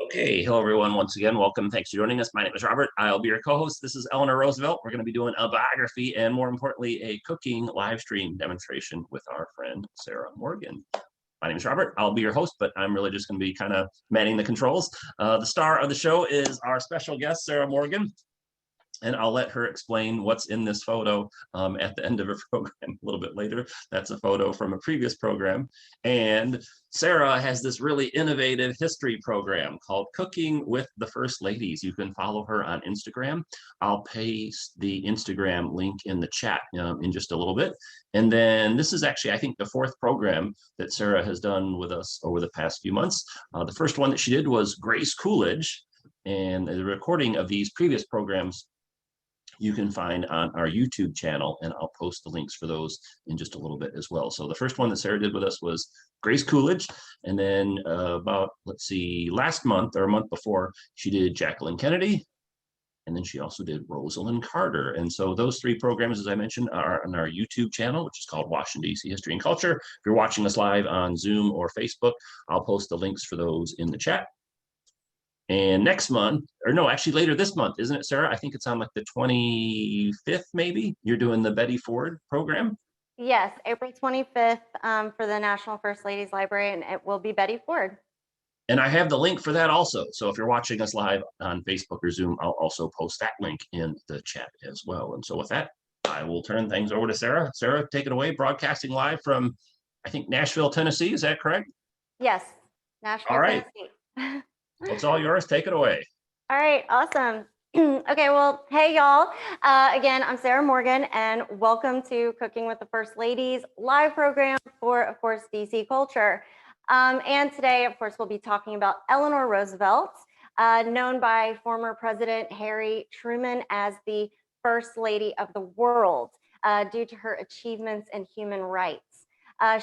Okay, hello everyone. Once again, welcome. Thanks for joining us. My name is Robert. I'll be your co-host. This is Eleanor Roosevelt. We're going to be doing a biography and, more importantly, a cooking live stream demonstration with our friend Sarah Morgan. My name is Robert. I'll be your host, but I'm really just going to be kind of manning the controls. The star of the show is our special guest, Sarah Morgan. And I'll let her explain what's in this photo at the end of her program a little bit later. That's a photo from a previous program. And Sarah has this really innovative history program called Cooking with the First Ladies. You can follow her on Instagram. I'll paste the Instagram link in the chat in just a little bit. And then this is actually, I think, the fourth program that Sarah has done with us over the past few months. The first one that she did was Grace Coolidge. And the recording of these previous programs you can find on our YouTube channel, and I'll post the links for those in just a little bit as well. So the first one that Sarah did with us was Grace Coolidge, and then last month or a month before, she did Jacqueline Kennedy, and then she also did Rosalind Carter. And so those three programs, as I mentioned, are on our YouTube channel, which is called Washington, D.C. History and Culture. If you're watching us live on Zoom or Facebook, I'll post the links for those in the chat. And next month, or no, actually later this month, isn't it, Sarah? I think it's on like the 25th, maybe? You're doing the Betty Ford program? Yes, April 25th for the National First Ladies Library, and it will be Betty Ford. And I have the link for that also. So if you're watching us live on Facebook or Zoom, I'll also post that link in the chat as well. And so with that, I will turn things over to Sarah. Sarah, take it away, broadcasting live from, I think, Nashville, Tennessee. Is that correct? Yes, Nashville, all right. Tennessee. It's all yours. Take it away. All right, awesome. Okay, well, hey, y'all. Again, I'm Sarah Morgan, and welcome to Cooking with the First Ladies live program for, of course, DC Culture. And today, of course, we'll be talking about Eleanor Roosevelt, known by former President Harry Truman as the First Lady of the world due to her achievements in human rights.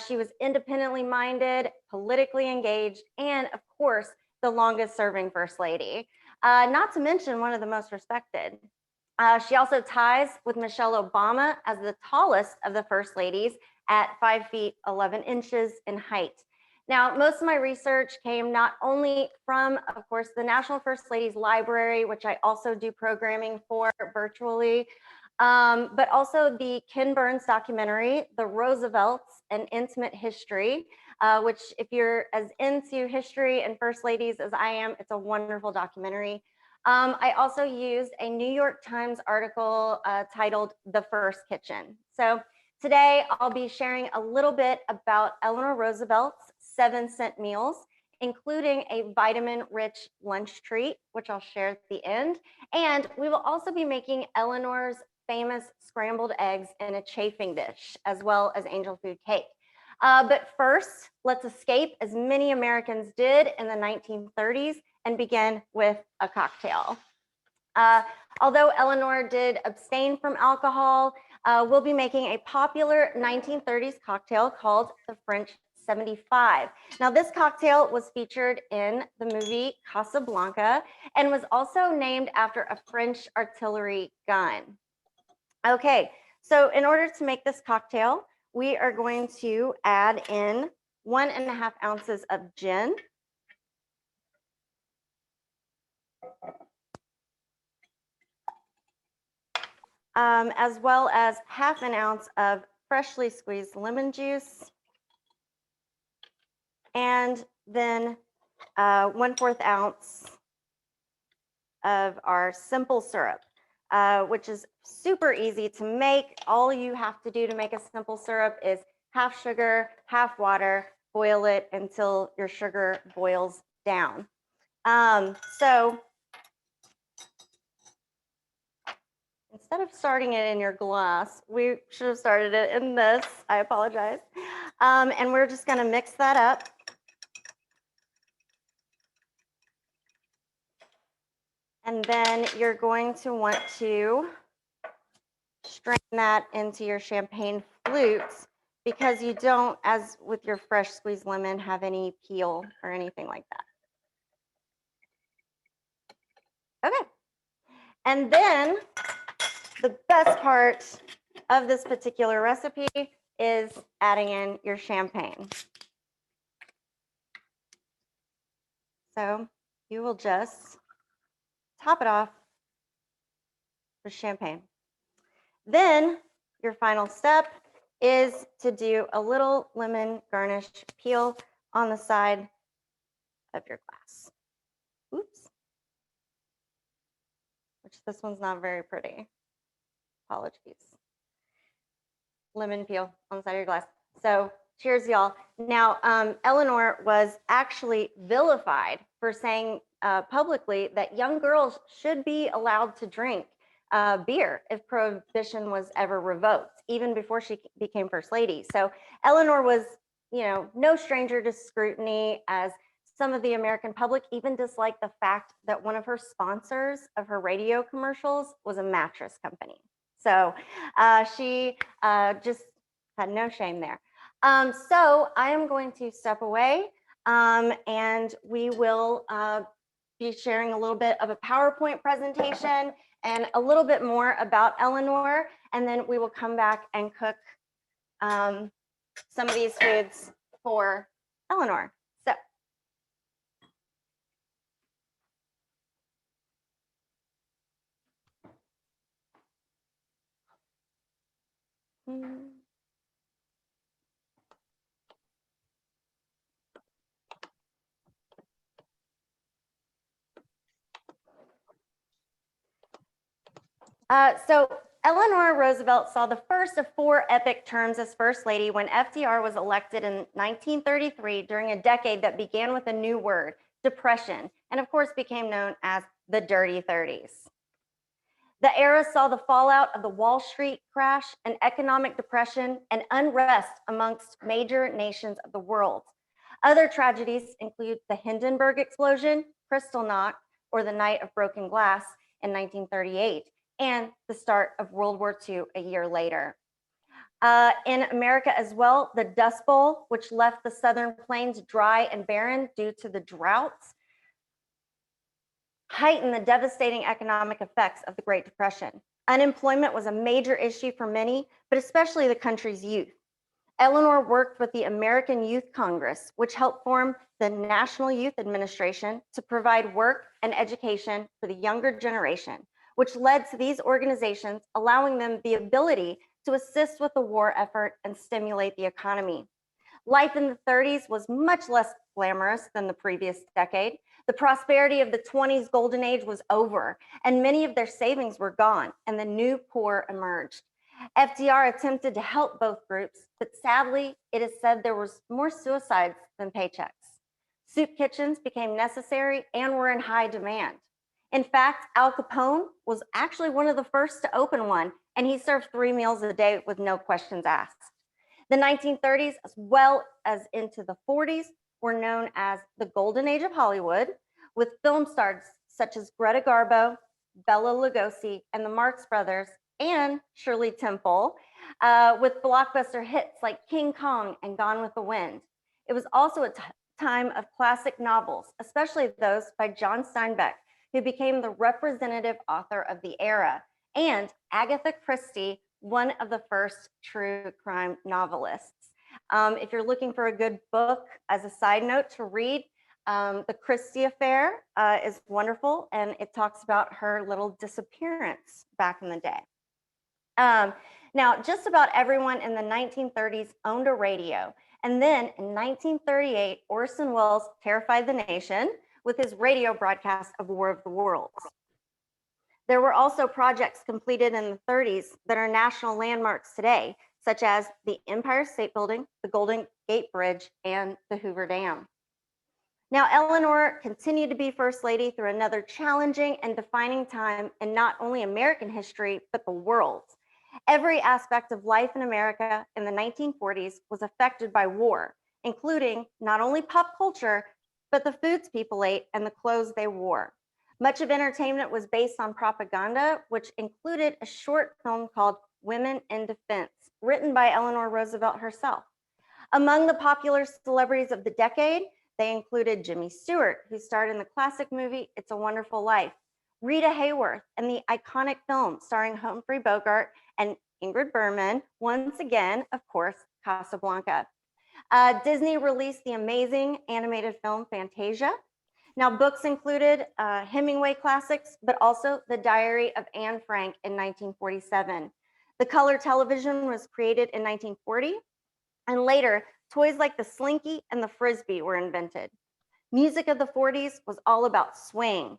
She was independently minded, politically engaged, and, of course, the longest serving First Lady, not to mention one of the most respected. She also ties with Michelle Obama as the tallest of the First Ladies at 5 feet 11 inches in height. Now, most of my research came not only from, of course, the National First Ladies Library, which I also do programming for virtually, but also the Ken Burns documentary, The Roosevelts, An Intimate History, which if you're as into history and First Ladies as I am, it's a wonderful documentary. I also used a New York Times article titled The First Kitchen. So today I'll be sharing a little bit about Eleanor Roosevelt's 7-cent meals, including a vitamin-rich lunch treat, which I'll share at the end. And we will also be making Eleanor's famous scrambled eggs in a chafing dish, as well as angel food cake. But first, let's escape, as many Americans did in the 1930s, and begin with a cocktail. Although Eleanor did abstain from alcohol, we'll be making a popular 1930s cocktail called the French 75. Now, this cocktail was featured in the movie Casablanca and was also named after a French artillery gun. Okay, so in order to make this cocktail, we are going to add in 1.5 ounces of gin, as well as 1/2 ounce of freshly squeezed lemon juice, and then 1/4 ounce of our simple syrup, which is super easy to make. All you have to do to make a simple syrup is 1/2 sugar, 1/2 water, boil it until your sugar boils down. So instead of starting it in your glass, we should have started it in this. I apologize. And we're just going to mix that up. And then you're going to want to strain that into your champagne flutes, because you don't, as with your fresh squeezed lemon, have any peel or anything like that. Okay. And then the best part of this particular recipe is adding in your champagne. So you will just top it off with champagne. Then your final step is to do a little lemon garnish peel on the side of your glass. Oops. Which this one's not very pretty. Apologies. Lemon peel on the side of your glass. So cheers, y'all. Now, Eleanor was actually vilified for saying publicly that young girls should be allowed to drink beer if prohibition was ever revoked, even before she became first lady. So Eleanor was, no stranger to scrutiny, as some of the American public even disliked the fact that one of her sponsors of her radio commercials was a mattress company. So she just had no shame there. So I am going to step away and we will be sharing a little bit of a PowerPoint presentation and a little bit more about Eleanor, and then we will come back and cook some of these foods for Eleanor. So. So Eleanor Roosevelt saw the first of 4 epic terms as First Lady when FDR was elected in 1933 during a decade that began with a new word, depression, and of course became known as the Dirty 30s. The era saw the fallout of the Wall Street crash, an economic depression, and unrest amongst major nations of the world. Other tragedies include the Hindenburg explosion, Kristallnacht, or the Night of Broken Glass in 1938, and the start of World War II a year later. In America as well, the Dust Bowl, which left the southern plains dry and barren due to the droughts, heightened the devastating economic effects of the Great Depression. Unemployment was a major issue for many, but especially the country's youth. Eleanor worked with the American Youth Congress, which helped form the National Youth Administration to provide work and education for the younger generation, which led to these organizations allowing them the ability to assist with the war effort and stimulate the economy. Life in the 30s was much less glamorous than the previous decade. The prosperity of the 20s golden age was over, and many of their savings were gone, and the new poor emerged. FDR attempted to help both groups, but sadly, it is said there was more suicides than paychecks. Soup kitchens became necessary and were in high demand. In fact, Al Capone was actually one of the first to open one, and he served 3 meals a day with no questions asked. The 1930s, as well as into the 40s, were known as the Golden Age of Hollywood, with film stars such as Greta Garbo, Bela Lugosi, and the Marx Brothers, and Shirley Temple, with blockbuster hits like King Kong and Gone with the Wind. It was also a time of classic novels, especially those by John Steinbeck, who became the representative author of the era, and Agatha Christie, one of the first true crime novelists. If you're looking for a good book, as a side note to read, The Christie Affair is wonderful, and it talks about her little disappearance back in the day. Now, just about everyone in the 1930s owned a radio. And then in 1938, Orson Welles terrified the nation with his radio broadcast of War of the Worlds. There were also projects completed in the 30s that are national landmarks today, such as the Empire State Building, the Golden Gate Bridge, and the Hoover Dam. Now, Eleanor continued to be First Lady through another challenging and defining time in not only American history, but the world. Every aspect of life in America in the 1940s was affected by war, including not only pop culture, but the foods people ate and the clothes they wore. Much of entertainment was based on propaganda, which included a short film called Women in Defense, written by Eleanor Roosevelt herself. Among the popular celebrities of the decade, they included Jimmy Stewart, who starred in the classic movie It's a Wonderful Life, Rita Hayworth, and the iconic film starring Humphrey Bogart and Ingrid Bergman, once again, of course, Casablanca. Disney released the amazing animated film Fantasia. Now, books included Hemingway classics, but also The Diary of Anne Frank in 1947. The color television was created in 1940, and later, toys like the Slinky and the Frisbee were invented. Music of the 40s was all about swing,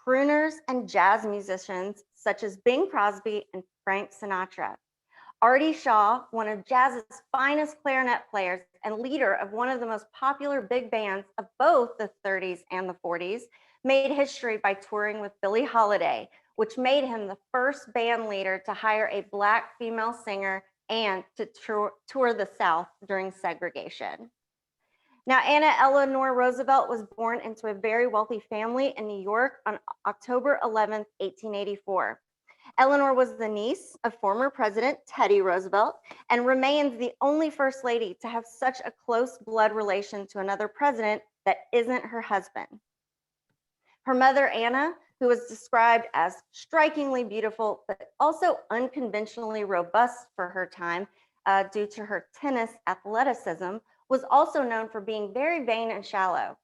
crooners, and jazz musicians such as Bing Crosby and Frank Sinatra. Artie Shaw, one of jazz's finest clarinet players and leader of one of the most popular big bands of both the 30s and the 40s, made history by touring with Billie Holiday, which made him the first band leader to hire a Black female singer and to tour the South during segregation. Now, Anna Eleanor Roosevelt was born into a very wealthy family in New York on October 11th, 1884. Eleanor was the niece of former President Teddy Roosevelt and remains the only First Lady to have such a close blood relation to another president that isn't her husband. Her mother, Anna, who was described as strikingly beautiful, but also unconventionally robust for her time due to her tennis athleticism, was also known for being very vain and shallow.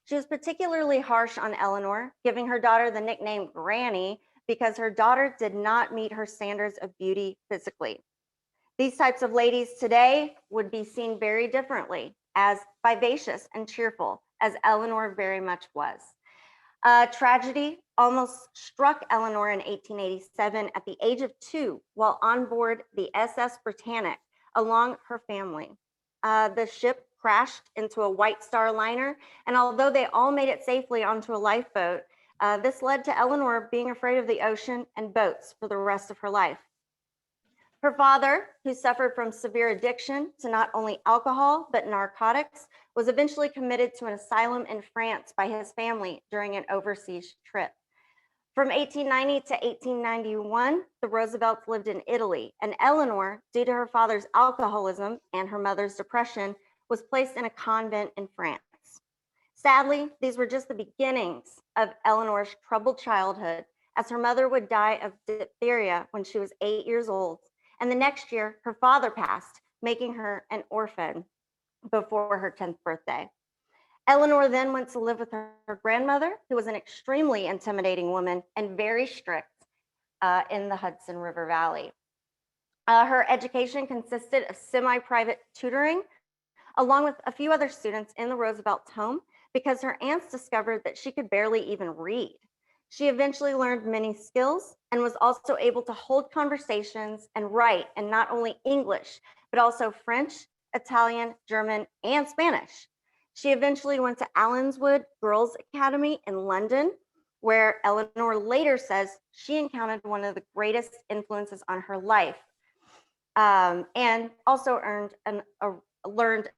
She was particularly harsh on Eleanor, giving her daughter the nickname Granny because her daughter did not meet her standards of beauty physically. These types of ladies today would be seen very differently, as vivacious and cheerful, as Eleanor very much was. Tragedy almost struck Eleanor in 1887 at the age of 2 while on board the SS Britannic along her family. The ship crashed into a White Star liner, and although they all made it safely onto a lifeboat, this led to Eleanor being afraid of the ocean and boats for the rest of her life. Her father, who suffered from severe addiction to not only alcohol, but narcotics, was eventually committed to an asylum in France by his family during an overseas trip. From 1890 to 1891, the Roosevelts lived in Italy, and Eleanor, due to her father's alcoholism and her mother's depression, was placed in a convent in France. Sadly, these were just the beginnings of Eleanor's troubled childhood, as her mother would die of diphtheria when she was 8 years old, and the next year, her father passed, making her an orphan before her 10th birthday. Eleanor then went to live with her grandmother, who was an extremely intimidating woman and very strict in the Hudson River Valley. Her education consisted of semi-private tutoring, along with a few other students in the Roosevelt's home, because her aunts discovered that she could barely even read. She eventually learned many skills and was also able to hold conversations and write in not only English, but also French, Italian, German, and Spanish. She eventually went to Allenswood Girls Academy in London, where Eleanor later says she encountered one of the greatest influences on her life, and also learned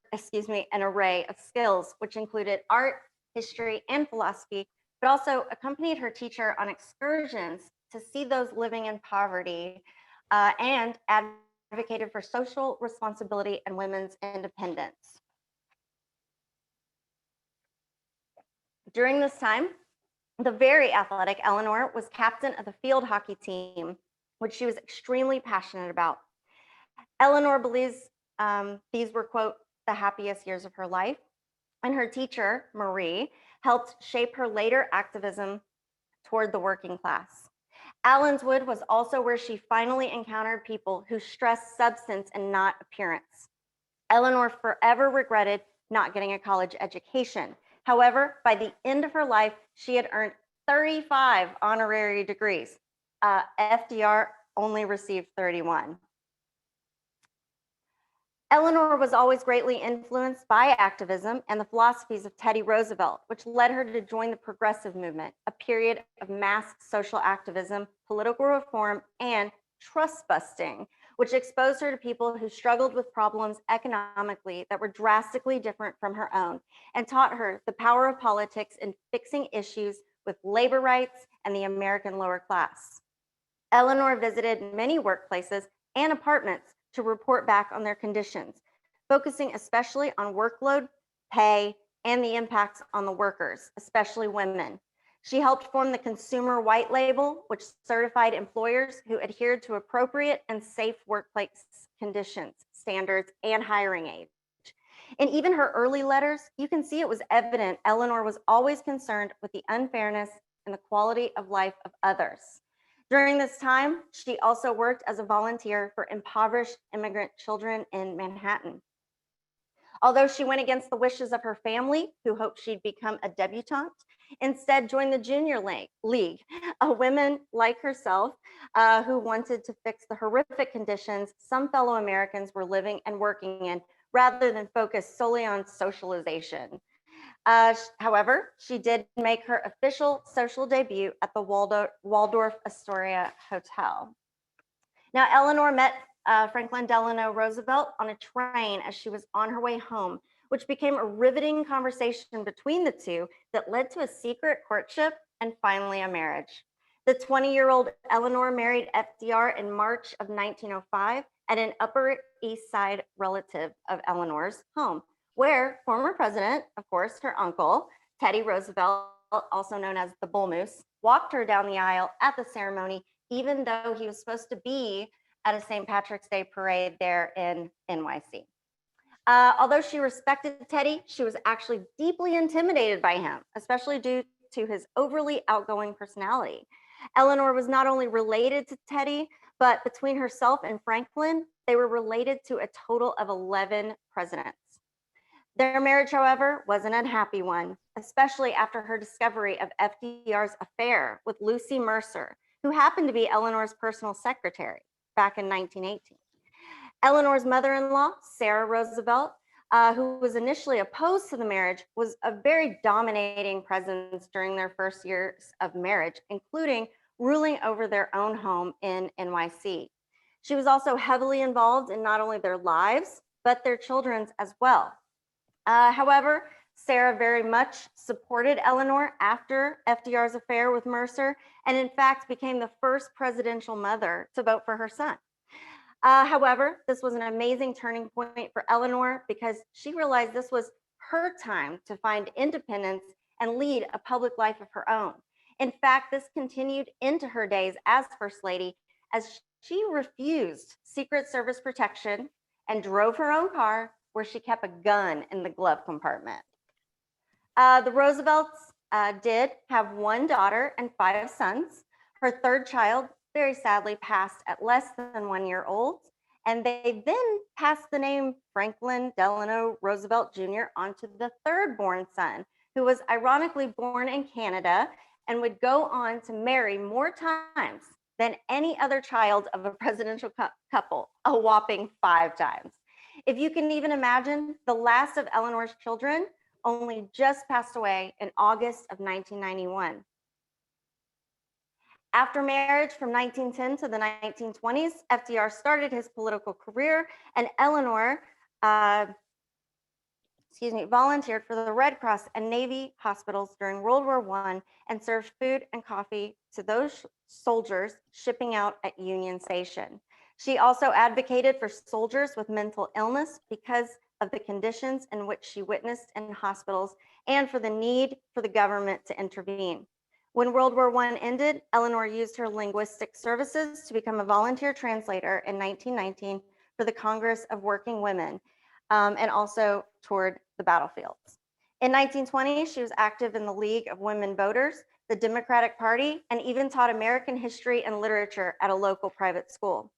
an array of skills, which included art, history, and philosophy, but also accompanied her teacher on excursions to see those living in poverty and advocated for social responsibility and women's independence. During this time, the very athletic Eleanor was captain of the field hockey team, which she was extremely passionate about. Eleanor believes these were, quote, the happiest years of her life, and her teacher, Marie, helped shape her later activism toward the working class. Allenswood was also where she finally encountered people who stressed substance and not appearance. Eleanor forever regretted not getting a college education. However, by the end of her life, she had earned 35 honorary degrees. FDR only received 31. Eleanor was always greatly influenced by activism and the philosophies of Teddy Roosevelt, which led her to join the progressive movement, a period of mass social activism, political reform, and trust busting, which exposed her to people who struggled with problems economically that were drastically different from her own, and taught her the power of politics in fixing issues with labor rights and the American lower class. Eleanor visited many workplaces and apartments to report back on their conditions, focusing especially on workload, pay, and the impacts on the workers, especially women. She helped form the Consumer White Label, which certified employers who adhered to appropriate and safe workplace conditions, standards, and hiring age. In even her early letters, you can see it was evident Eleanor was always concerned with the unfairness and the quality of life of others. During this time, she also worked as a volunteer for impoverished immigrant children in Manhattan. Although she went against the wishes of her family, who hoped she'd become a debutante, instead joined the Junior League, a woman like herself who wanted to fix the horrific conditions some fellow Americans were living and working in rather than focus solely on socialization. However, she did make her official social debut at the Waldorf Astoria Hotel. Now, Eleanor met Franklin Delano Roosevelt on a train as she was on her way home, which became a riveting conversation between the two that led to a secret courtship and finally a marriage. The 20-year-old Eleanor married FDR in March of 1905 at an Upper East Side relative of Eleanor's home, where former president, of course, her uncle, Teddy Roosevelt, also known as the Bull Moose, walked her down the aisle at the ceremony, even though he was supposed to be at a St. Patrick's Day parade there in NYC. Although she respected Teddy, she was actually deeply intimidated by him, especially due to his overly outgoing personality. Eleanor was not only related to Teddy, but between herself and Franklin, they were related to a total of 11 presidents. Their marriage, however, was an unhappy one, especially after her discovery of FDR's affair with Lucy Mercer, who happened to be Eleanor's personal secretary back in 1918. Eleanor's mother-in-law, Sarah Roosevelt, who was initially opposed to the marriage, was a very dominating presence during their first years of marriage, including ruling over their own home in NYC. She was also heavily involved in not only their lives, but their children's as well. However, Sarah very much supported Eleanor after FDR's affair with Mercer, and in fact became the first presidential mother to vote for her son. However, this was an amazing turning point for Eleanor because she realized this was her time to find independence and lead a public life of her own. In fact, this continued into her days as First Lady as she refused Secret Service protection and drove her own car where she kept a gun in the glove compartment. The Roosevelts did have one daughter and 5 sons. Her third child very sadly passed at less than 1 year old, and they then passed the name Franklin Delano Roosevelt Jr. onto the third born son, who was ironically born in Canada and would go on to marry more times than any other child of a presidential couple, a whopping 5 times. If you can even imagine, the last of Eleanor's children only just passed away in August of 1991. After marriage from 1910 to the 1920s, FDR started his political career, and Eleanor volunteered for the Red Cross and Navy hospitals during World War I and served food and coffee to those soldiers shipping out at Union Station. She also advocated for soldiers with mental illness because of the conditions in which she witnessed in hospitals and for the need for the government to intervene. When World War I ended, Eleanor used her linguistic services to become a volunteer translator in 1919 for the Congress of Working Women, and also toured the battlefields. In 1920, she was active in the League of Women Voters, the Democratic Party, and even taught American history and literature at a local private school.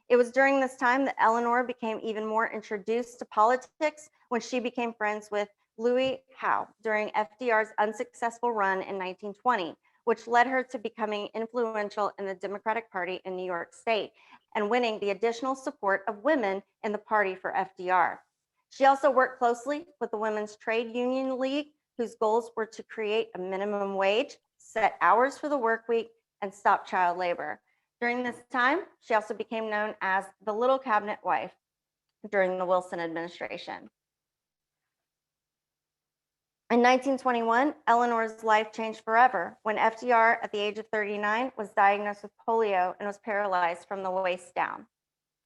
It was during this time that Eleanor became even more introduced to politics when she became friends with Louis Howe during FDR's unsuccessful run in 1920, which led her to becoming influential in the Democratic Party in New York State and winning the additional support of women in the party for FDR. She also worked closely with the Women's Trade Union League, whose goals were to create a minimum wage, set hours for the work week, and stop child labor. During this time, she also became known as the Little Cabinet Wife during the Wilson administration. In 1921, Eleanor's life changed forever when FDR, at the age of 39, was diagnosed with polio and was paralyzed from the waist down.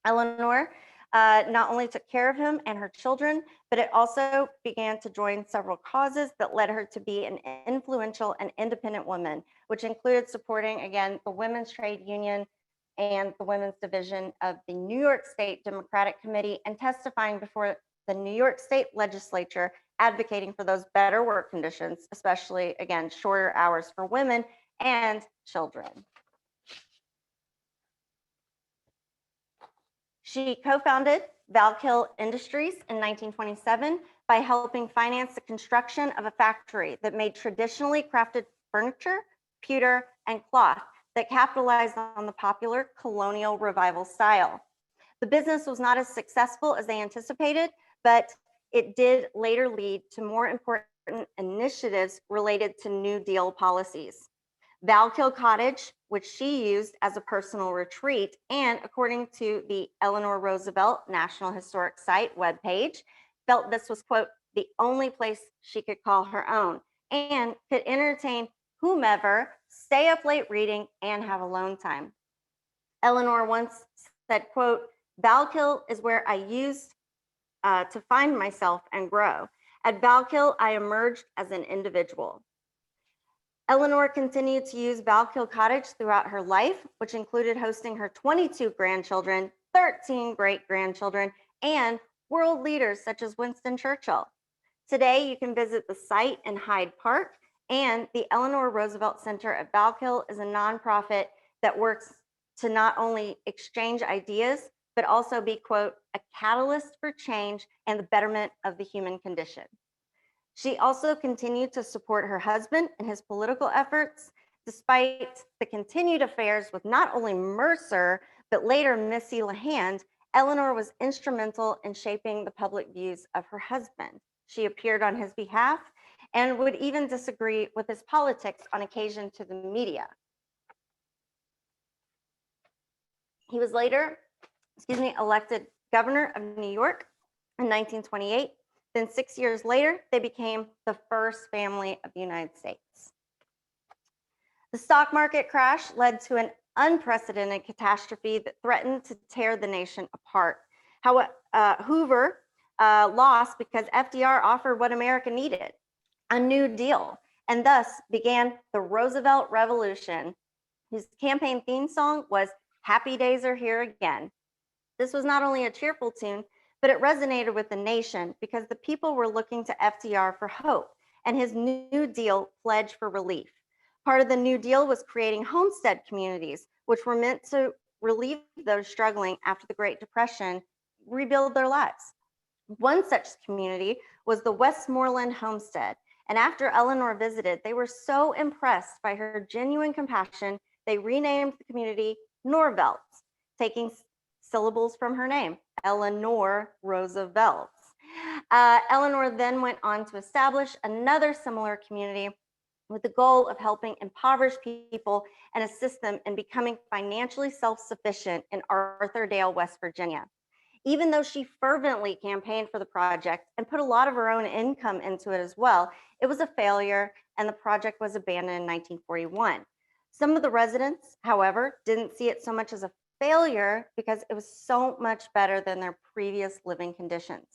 Eleanor not only took care of him and her children, but it also began to join several causes that led her to be an influential and independent woman, which included supporting, again, the Women's Trade Union and the Women's Division of the New York State Democratic Committee and testifying before the New York State Legislature advocating for those better work conditions, especially, again, shorter hours for women and children. She co-founded Valkill Industries in 1927 by helping finance the construction of a factory that made traditionally crafted furniture, pewter, and cloth that capitalized on the popular colonial revival style. The business was not as successful as they anticipated, but it did later lead to more important initiatives related to New Deal policies. Valkill Cottage, which she used as a personal retreat, and according to the Eleanor Roosevelt National Historic Site webpage, felt this was, quote, the only place she could call her own and could entertain whomever, stay up late reading, and have alone time. Eleanor once said, quote, Valkill is where I used to find myself and grow. At Valkill, I emerged as an individual. Eleanor continued to use Valkill Cottage throughout her life, which included hosting her 22 grandchildren, 13 great-grandchildren, and world leaders such as Winston Churchill. Today, you can visit the site in Hyde Park, and the Eleanor Roosevelt Center at Valkill is a nonprofit that works to not only exchange ideas, but also be, quote, a catalyst for change and the betterment of the human condition. She also continued to support her husband in his political efforts, despite the continued affairs with not only Mercer, but later Missy LeHand. Eleanor was instrumental in shaping the public views of her husband. She appeared on his behalf and would even disagree with his politics on occasion to the media. He was later, elected governor of New York in 1928. Then 6 years later, they became the first family of the United States. The stock market crash led to an unprecedented catastrophe that threatened to tear the nation apart. Hoover lost because FDR offered what America needed, a New Deal, and thus began the Roosevelt Revolution, whose campaign theme song was Happy Days Are Here Again. This was not only a cheerful tune, but it resonated with the nation because the people were looking to FDR for hope, and his New Deal pledge for relief. Part of the New Deal was creating homestead communities, which were meant to relieve those struggling after the Great Depression, rebuild their lives. One such community was the Westmoreland Homestead, and after Eleanor visited, they were so impressed by her genuine compassion, they renamed the community Norvelt, taking syllables from her name, Eleanor Roosevelt. Eleanor then went on to establish another similar community with the goal of helping impoverished people and assist them in becoming financially self-sufficient in Arthurdale, West Virginia. Even though she fervently campaigned for the project and put a lot of her own income into it as well, it was a failure and the project was abandoned in 1941. Some of the residents, however, didn't see it so much as a failure because it was so much better than their previous living conditions.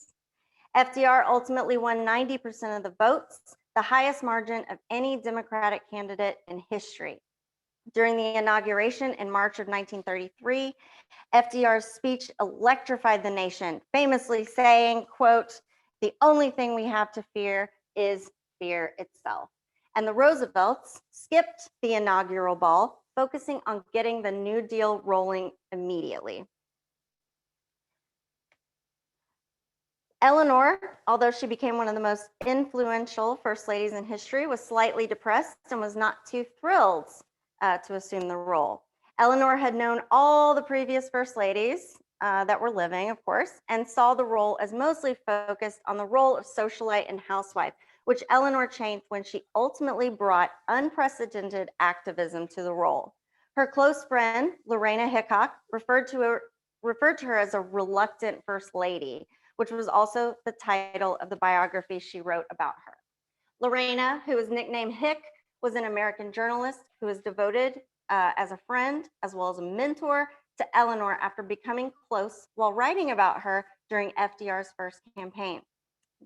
FDR ultimately won 90% of the votes, the highest margin of any Democratic candidate in history. During the inauguration in March of 1933, FDR's speech electrified the nation, famously saying, quote, the only thing we have to fear is fear itself. And the Roosevelts skipped the inaugural ball, focusing on getting the New Deal rolling immediately. Eleanor, although she became one of the most influential first ladies in history, was slightly depressed and was not too thrilled to assume the role. Eleanor had known all the previous first ladies that were living, of course, and saw the role as mostly focused on the role of socialite and housewife, which Eleanor changed when she ultimately brought unprecedented activism to the role. Her close friend, Lorena Hickok, referred to her as a reluctant first lady, which was also the title of the biography she wrote about her. Lorena, who was nicknamed Hick, was an American journalist who was devoted as a friend as well as a mentor to Eleanor after becoming close while writing about her during FDR's first campaign.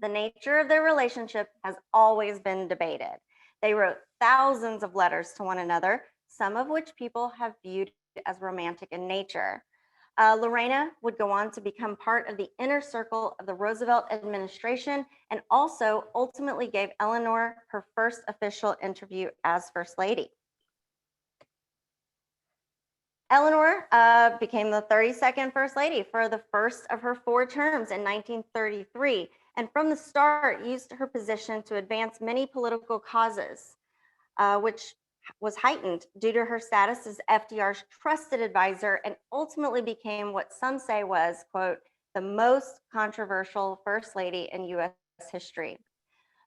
The nature of their relationship has always been debated. They wrote thousands of letters to one another, some of which people have viewed as romantic in nature. Lorena would go on to become part of the inner circle of the Roosevelt administration and also ultimately gave Eleanor her first official interview as First Lady. Eleanor became the 32nd First Lady for the first of her 4 terms in 1933, and from the start used her position to advance many political causes, which was heightened due to her status as FDR's trusted advisor and ultimately became what some say was, quote, the most controversial First Lady in US history.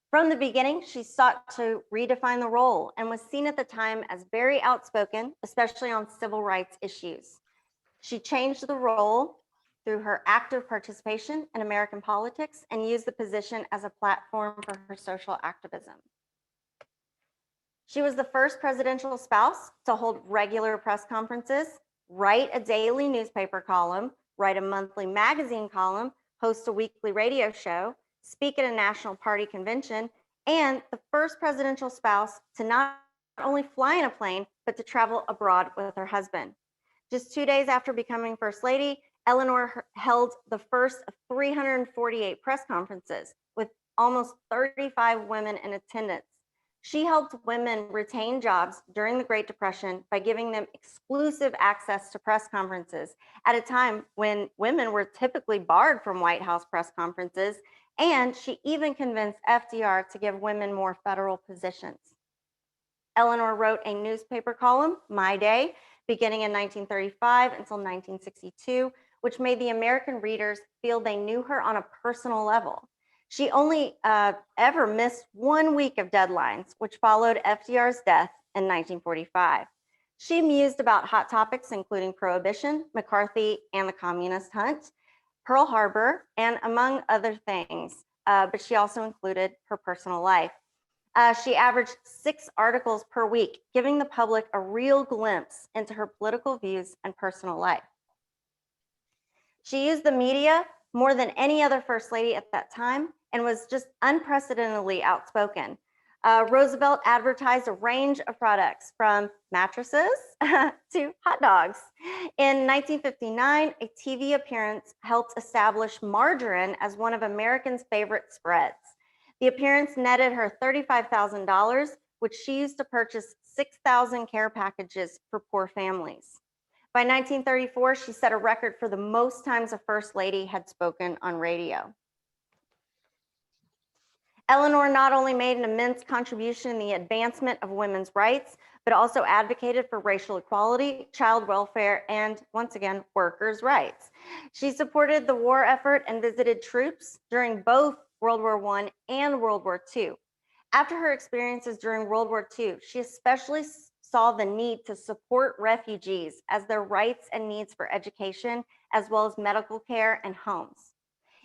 From the beginning, she sought to redefine the role and was seen at the time as very outspoken, especially on civil rights issues. She changed the role through her active participation in American politics and used the position as a platform for her social activism. She was the first presidential spouse to hold regular press conferences, write a daily newspaper column, write a monthly magazine column, host a weekly radio show, speak at a national party convention, and the first presidential spouse to not only fly in a plane, but to travel abroad with her husband. Just 2 days after becoming First Lady, Eleanor held the first of 348 press conferences with almost 35 women in attendance. She helped women retain jobs during the Great Depression by giving them exclusive access to press conferences at a time when women were typically barred from White House press conferences, and she even convinced FDR to give women more federal positions. Eleanor wrote a newspaper column, My Day, beginning in 1935 until 1962, which made the American readers feel they knew her on a personal level. She only ever missed 1 week of deadlines, which followed FDR's death in 1945. She mused about hot topics, including Prohibition, McCarthy, and the Communist Hunt, Pearl Harbor, and among other things, but she also included her personal life. She averaged 6 articles per week, giving the public a real glimpse into her political views and personal life. She used the media more than any other First Lady at that time and was just unprecedentedly outspoken. Roosevelt advertised a range of products from mattresses to hot dogs. In 1959, a TV appearance helped establish margarine as one of Americans' favorite spreads. The appearance netted her $35,000, which she used to purchase 6,000 care packages for poor families. By 1934, she set a record for the most times a First Lady had spoken on radio. Eleanor not only made an immense contribution in the advancement of women's rights, but also advocated for racial equality, child welfare, and once again, workers' rights. She supported the war effort and visited troops during both World War I and World War II. After her experiences during World War II, she especially saw the need to support refugees as their rights and needs for education, as well as medical care and homes.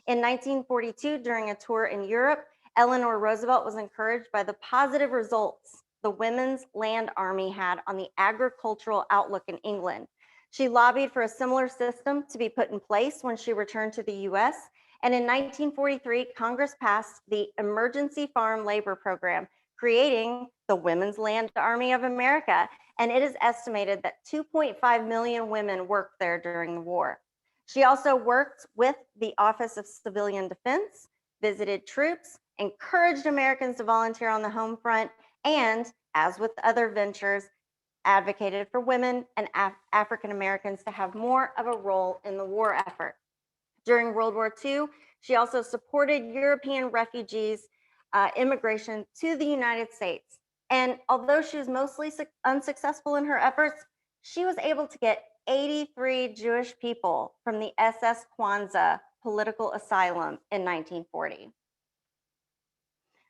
In 1942, during a tour in Europe, Eleanor Roosevelt was encouraged by the positive results the Women's Land Army had on the agricultural outlook in England. She lobbied for a similar system to be put in place when she returned to the US. And in 1943, Congress passed the Emergency Farm Labor Program, creating the Women's Land Army of America. And it is estimated that 2.5 million women worked there during the war. She also worked with the Office of Civilian Defense, visited troops, encouraged Americans to volunteer on the home front, and, as with other ventures, advocated for women and African Americans to have more of a role in the war effort. During World War II, she also supported European refugees' immigration to the United States. And although she was mostly unsuccessful in her efforts, she was able to get 83 Jewish people from the SS Kwanzaa political asylum in 1940.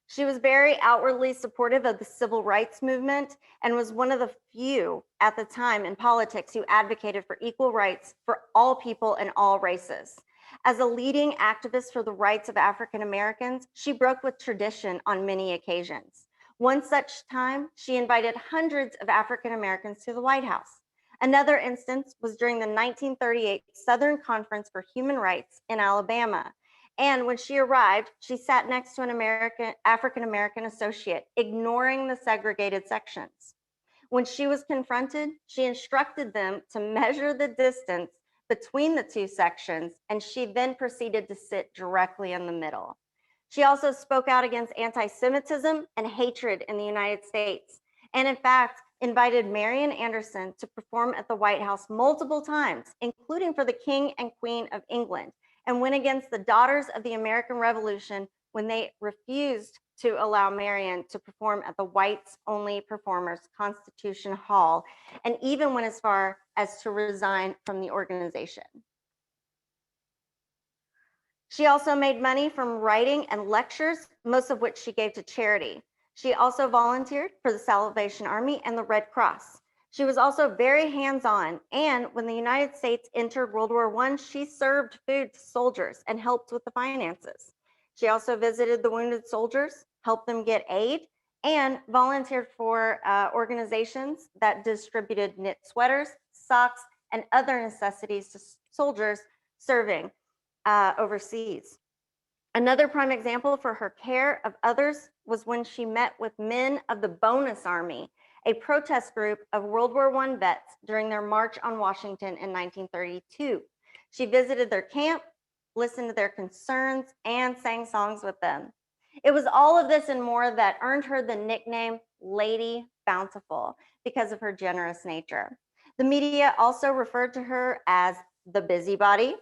She was very outwardly supportive of the civil rights movement and was one of the few at the time in politics who advocated for equal rights for all people and all races. As a leading activist for the rights of African Americans, she broke with tradition on many occasions. One such time, she invited hundreds of African Americans to the White House. Another instance was during the 1938 Southern Conference for Human Rights in Alabama. And when she arrived, she sat next to an African American associate, ignoring the segregated sections. When she was confronted, she instructed them to measure the distance between the two sections, and she then proceeded to sit directly in the middle. She also spoke out against anti-Semitism and hatred in the United States, and in fact, invited Marian Anderson to perform at the White House multiple times, including for the King and Queen of England, and went against the Daughters of the American Revolution when they refused to allow Marian to perform at the whites-only performers Constitution Hall, and even went as far as to resign from the organization. She also made money from writing and lectures, most of which she gave to charity. She also volunteered for the Salvation Army and the Red Cross. She was also very hands-on, and when the United States entered World War I, she served food to soldiers and helped with the finances. She also visited the wounded soldiers, helped them get aid, and volunteered for organizations that distributed knit sweaters, socks, and other necessities to soldiers serving overseas. Another prime example for her care of others was when she met with men of the Bonus Army, a protest group of World War I vets during their March on Washington in 1932. She visited their camp, listened to their concerns, and sang songs with them. It was all of this and more that earned her the nickname Lady Bountiful because of her generous nature. The media also referred to her as the busybody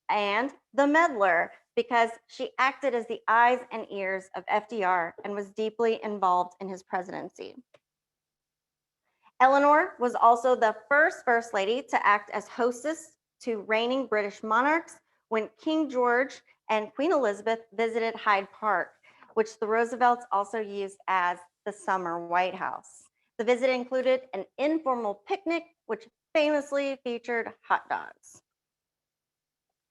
and the meddler because she acted as the eyes and ears of FDR and was deeply involved in his presidency. Eleanor was also the first lady to act as hostess to reigning British monarchs when King George and Queen Elizabeth visited Hyde Park, which the Roosevelts also used as the summer White House. The visit included an informal picnic, which famously featured hot dogs.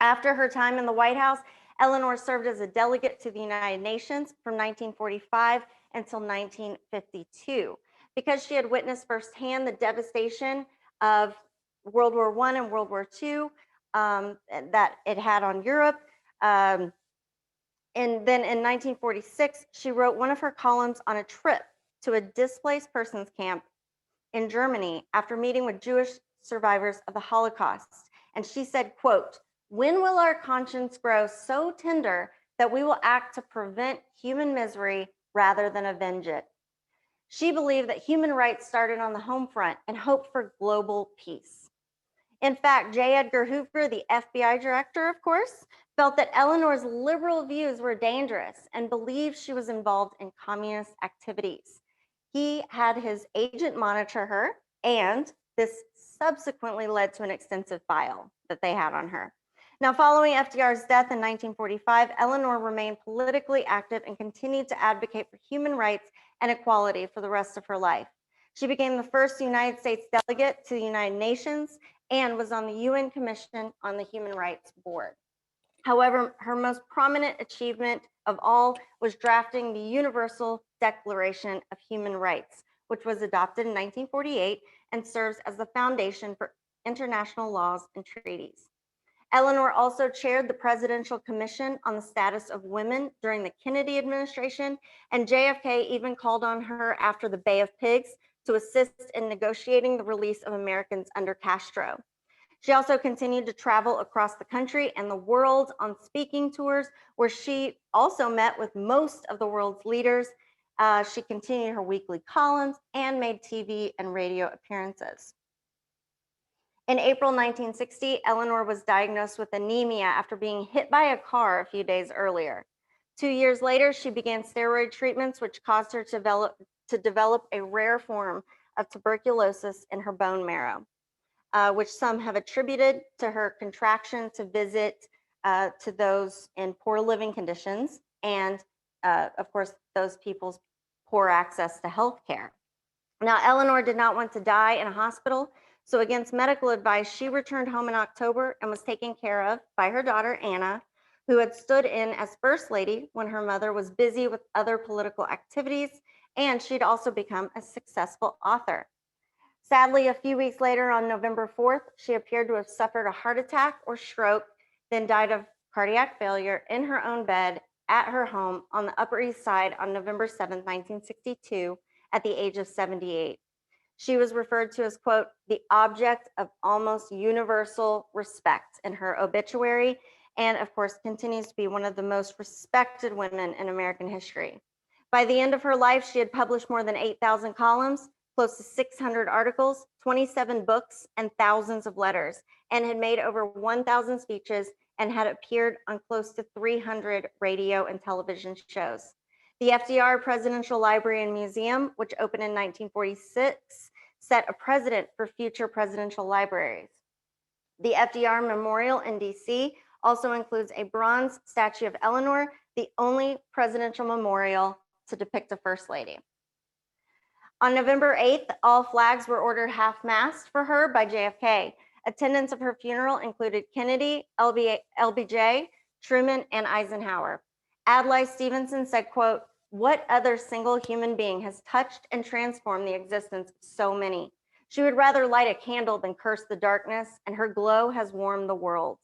After her time in the White House, Eleanor served as a delegate to the United Nations from 1945 until 1952. Because she had witnessed firsthand the devastation of World War I and World War II that it had on Europe. And then in 1946, she wrote one of her columns on a trip to a displaced persons camp in Germany after meeting with Jewish survivors of the Holocaust. And she said, quote, "When will our conscience grow so tender that we will act to prevent human misery rather than avenge it?" She believed that human rights started on the home front and hoped for global peace. In fact, J. Edgar Hoover, the FBI director, of course, felt that Eleanor's liberal views were dangerous and believed she was involved in communist activities. He had his agent monitor her, and this subsequently led to an extensive file that they had on her. Now, following FDR's death in 1945, Eleanor remained politically active and continued to advocate for human rights and equality for the rest of her life. She became the first United States delegate to the United Nations and was on the UN Commission on the Human Rights Board. However, her most prominent achievement of all was drafting the Universal Declaration of Human Rights, which was adopted in 1948 and serves as the foundation for international laws and treaties. Eleanor also chaired the Presidential Commission on the Status of Women during the Kennedy administration, and JFK even called on her after the Bay of Pigs to assist in negotiating the release of Americans under Castro. She also continued to travel across the country and the world on speaking tours, where she also met with most of the world's leaders. She continued her weekly columns and made TV and radio appearances. In April 1960, Eleanor was diagnosed with anemia after being hit by a car a few days earlier. 2 years later, she began steroid treatments, which caused her to develop a rare form of tuberculosis in her bone marrow, which some have attributed to her contraction to visit to those in poor living conditions and, of course, those people's poor access to health care. Now, Eleanor did not want to die in a hospital, so against medical advice, she returned home in October and was taken care of by her daughter, Anna, who had stood in as First Lady when her mother was busy with other political activities, and she'd also become a successful author. Sadly, a few weeks later, on November 4th, she appeared to have suffered a heart attack or stroke, then died of cardiac failure in her own bed at her home on the Upper East Side on November 7th, 1962, at the age of 78. She was referred to as, quote, the object of almost universal respect in her obituary, and of course continues to be one of the most respected women in American history. By the end of her life, she had published more than 8,000 columns, close to 600 articles, 27 books, and thousands of letters, and had made over 1,000 speeches and had appeared on close to 300 radio and television shows. The FDR Presidential Library and Museum, which opened in 1946, set a precedent for future presidential libraries. The FDR Memorial in DC also includes a bronze statue of Eleanor, the only presidential memorial to depict a first lady. On November 8th, all flags were ordered half-mast for her by JFK. Attendance of her funeral included Kennedy, LBJ, Truman, and Eisenhower. Adlai Stevenson said, quote, what other single human being has touched and transformed the existence of so many? She would rather light a candle than curse the darkness, and her glow has warmed the world.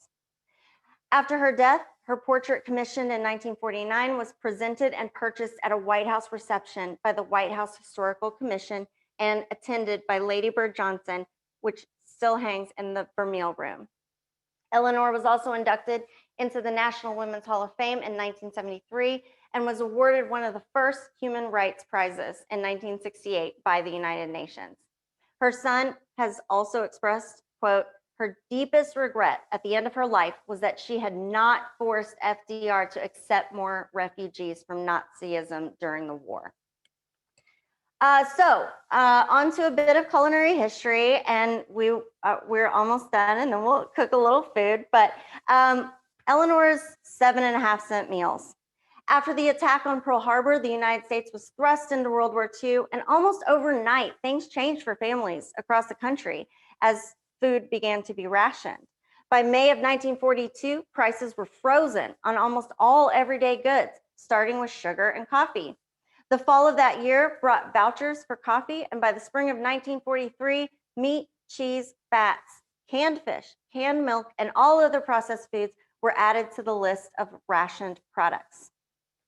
After her death, her portrait, commissioned in 1949, was presented and purchased at a White House reception by the White House Historical Commission and attended by Lady Bird Johnson, which still hangs in the Vermeil Room. Eleanor was also inducted into the National Women's Hall of Fame in 1973 and was awarded one of the first human rights prizes in 1968 by the United Nations. Her son has also expressed, quote, her deepest regret at the end of her life was that she had not forced FDR to accept more refugees from Nazism during the war. On to a bit of culinary history, and we're almost done, and then we'll cook a little food. But Eleanor's 7.5-cent meals. After the attack on Pearl Harbor, the United States was thrust into World War II, and almost overnight, things changed for families across the country as food began to be rationed. By May of 1942, prices were frozen on almost all everyday goods, starting with sugar and coffee. The fall of that year brought vouchers for coffee, and by the spring of 1943, meat, cheese, fats, canned fish, canned milk, and all other processed foods were added to the list of rationed products.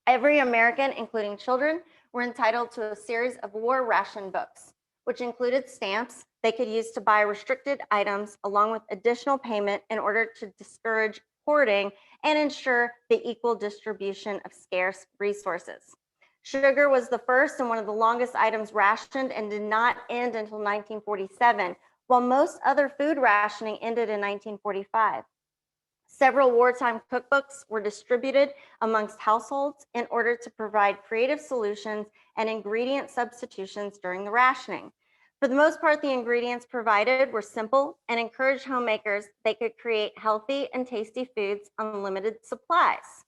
Every American, including children, were entitled to a series of war ration books, which included stamps they could use to buy restricted items, along with additional payment in order to discourage hoarding and ensure the equal distribution of scarce resources. Sugar was the first and one of the longest items rationed and did not end until 1947, while most other food rationing ended in 1945. Several wartime cookbooks were distributed amongst households in order to provide creative solutions and ingredient substitutions during the rationing. For the most part, the ingredients provided were simple and encouraged homemakers they could create healthy and tasty foods on limited supplies.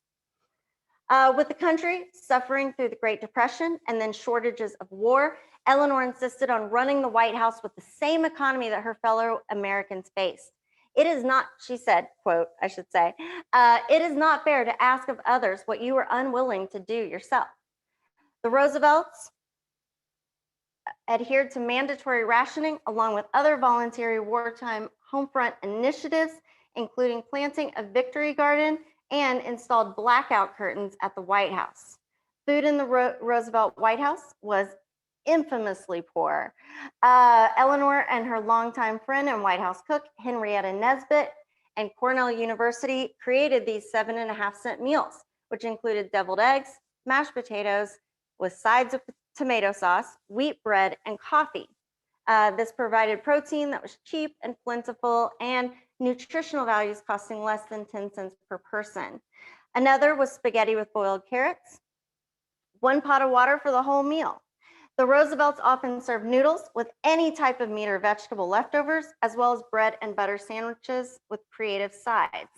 With the country suffering through the Great Depression and then shortages of war, Eleanor insisted on running the White House with the same economy that her fellow Americans faced. It is not, she said, quote, I should say, it is not fair to ask of others what you are unwilling to do yourself. The Roosevelts adhered to mandatory rationing along with other voluntary wartime homefront initiatives, including planting a victory garden and installed blackout curtains at the White House. Food in the Roosevelt White House was infamously poor. Eleanor and her longtime friend and White House cook, Henrietta Nesbitt, and Cornell University created these 7.5-cent meals, which included deviled eggs, mashed potatoes with sides of tomato sauce, wheat bread, and coffee. This provided protein that was cheap and plentiful, and nutritional values costing less than 10 cents per person. Another was spaghetti with boiled carrots, 1 pot of water for the whole meal. The Roosevelts often served noodles with any type of meat or vegetable leftovers, as well as bread and butter sandwiches with creative sides.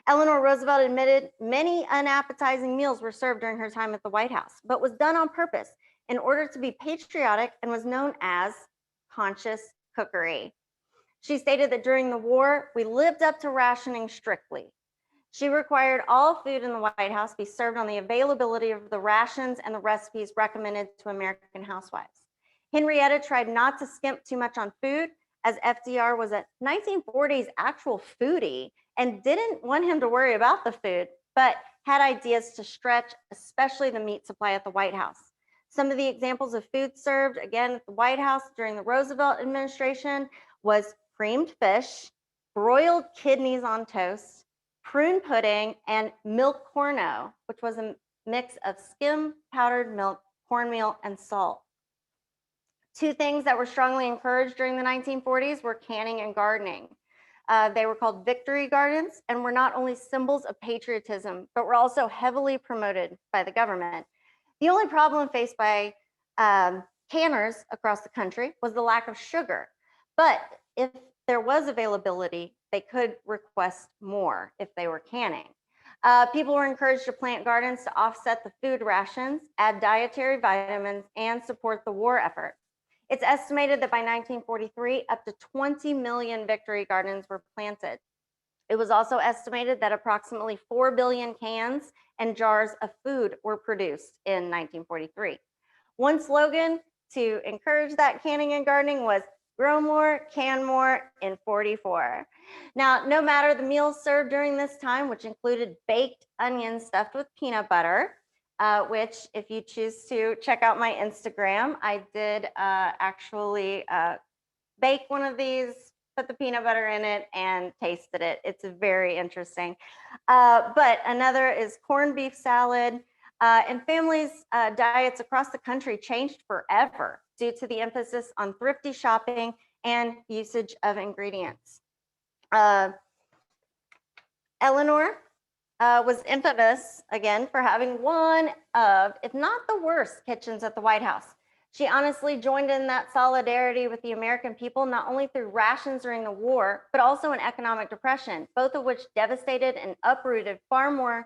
Eleanor Roosevelt admitted many unappetizing meals were served during her time at the White House, but was done on purpose in order to be patriotic and was known as conscious cookery. She stated that during the war, we lived up to rationing strictly. She required all food in the White House be served on the availability of the rations and the recipes recommended to American housewives. Henrietta tried not to skimp too much on food, as FDR was a 1940s actual foodie and didn't want him to worry about the food, but had ideas to stretch, especially the meat supply at the White House. Some of the examples of food served, again, at the White House during the Roosevelt administration was creamed fish, broiled kidneys on toast, prune pudding, and milk corno, which was a mix of skim powdered milk, cornmeal, and salt. Two things that were strongly encouraged during the 1940s were canning and gardening. They were called victory gardens and were not only symbols of patriotism, but were also heavily promoted by the government. The only problem faced by canners across the country was the lack of sugar. But if there was availability, they could request more if they were canning. People were encouraged to plant gardens to offset the food rations, add dietary vitamins, and support the war effort. It's estimated that by 1943, up to 20 million victory gardens were planted. It was also estimated that approximately 4 billion cans and jars of food were produced in 1943. One slogan to encourage that canning and gardening was grow more, can more in 44. Now, no matter the meals served during this time, which included baked onions stuffed with peanut butter, which if you choose to check out my Instagram, I did actually bake one of these, put the peanut butter in it, and tasted it. It's very interesting. But another is corned beef salad. And families' diets across the country changed forever due to the emphasis on thrifty shopping and usage of ingredients. Eleanor was infamous, again, for having one of, if not the worst, kitchens at the White House. She honestly joined in that solidarity with the American people, not only through rations during the war, but also in economic depression, both of which devastated and uprooted far more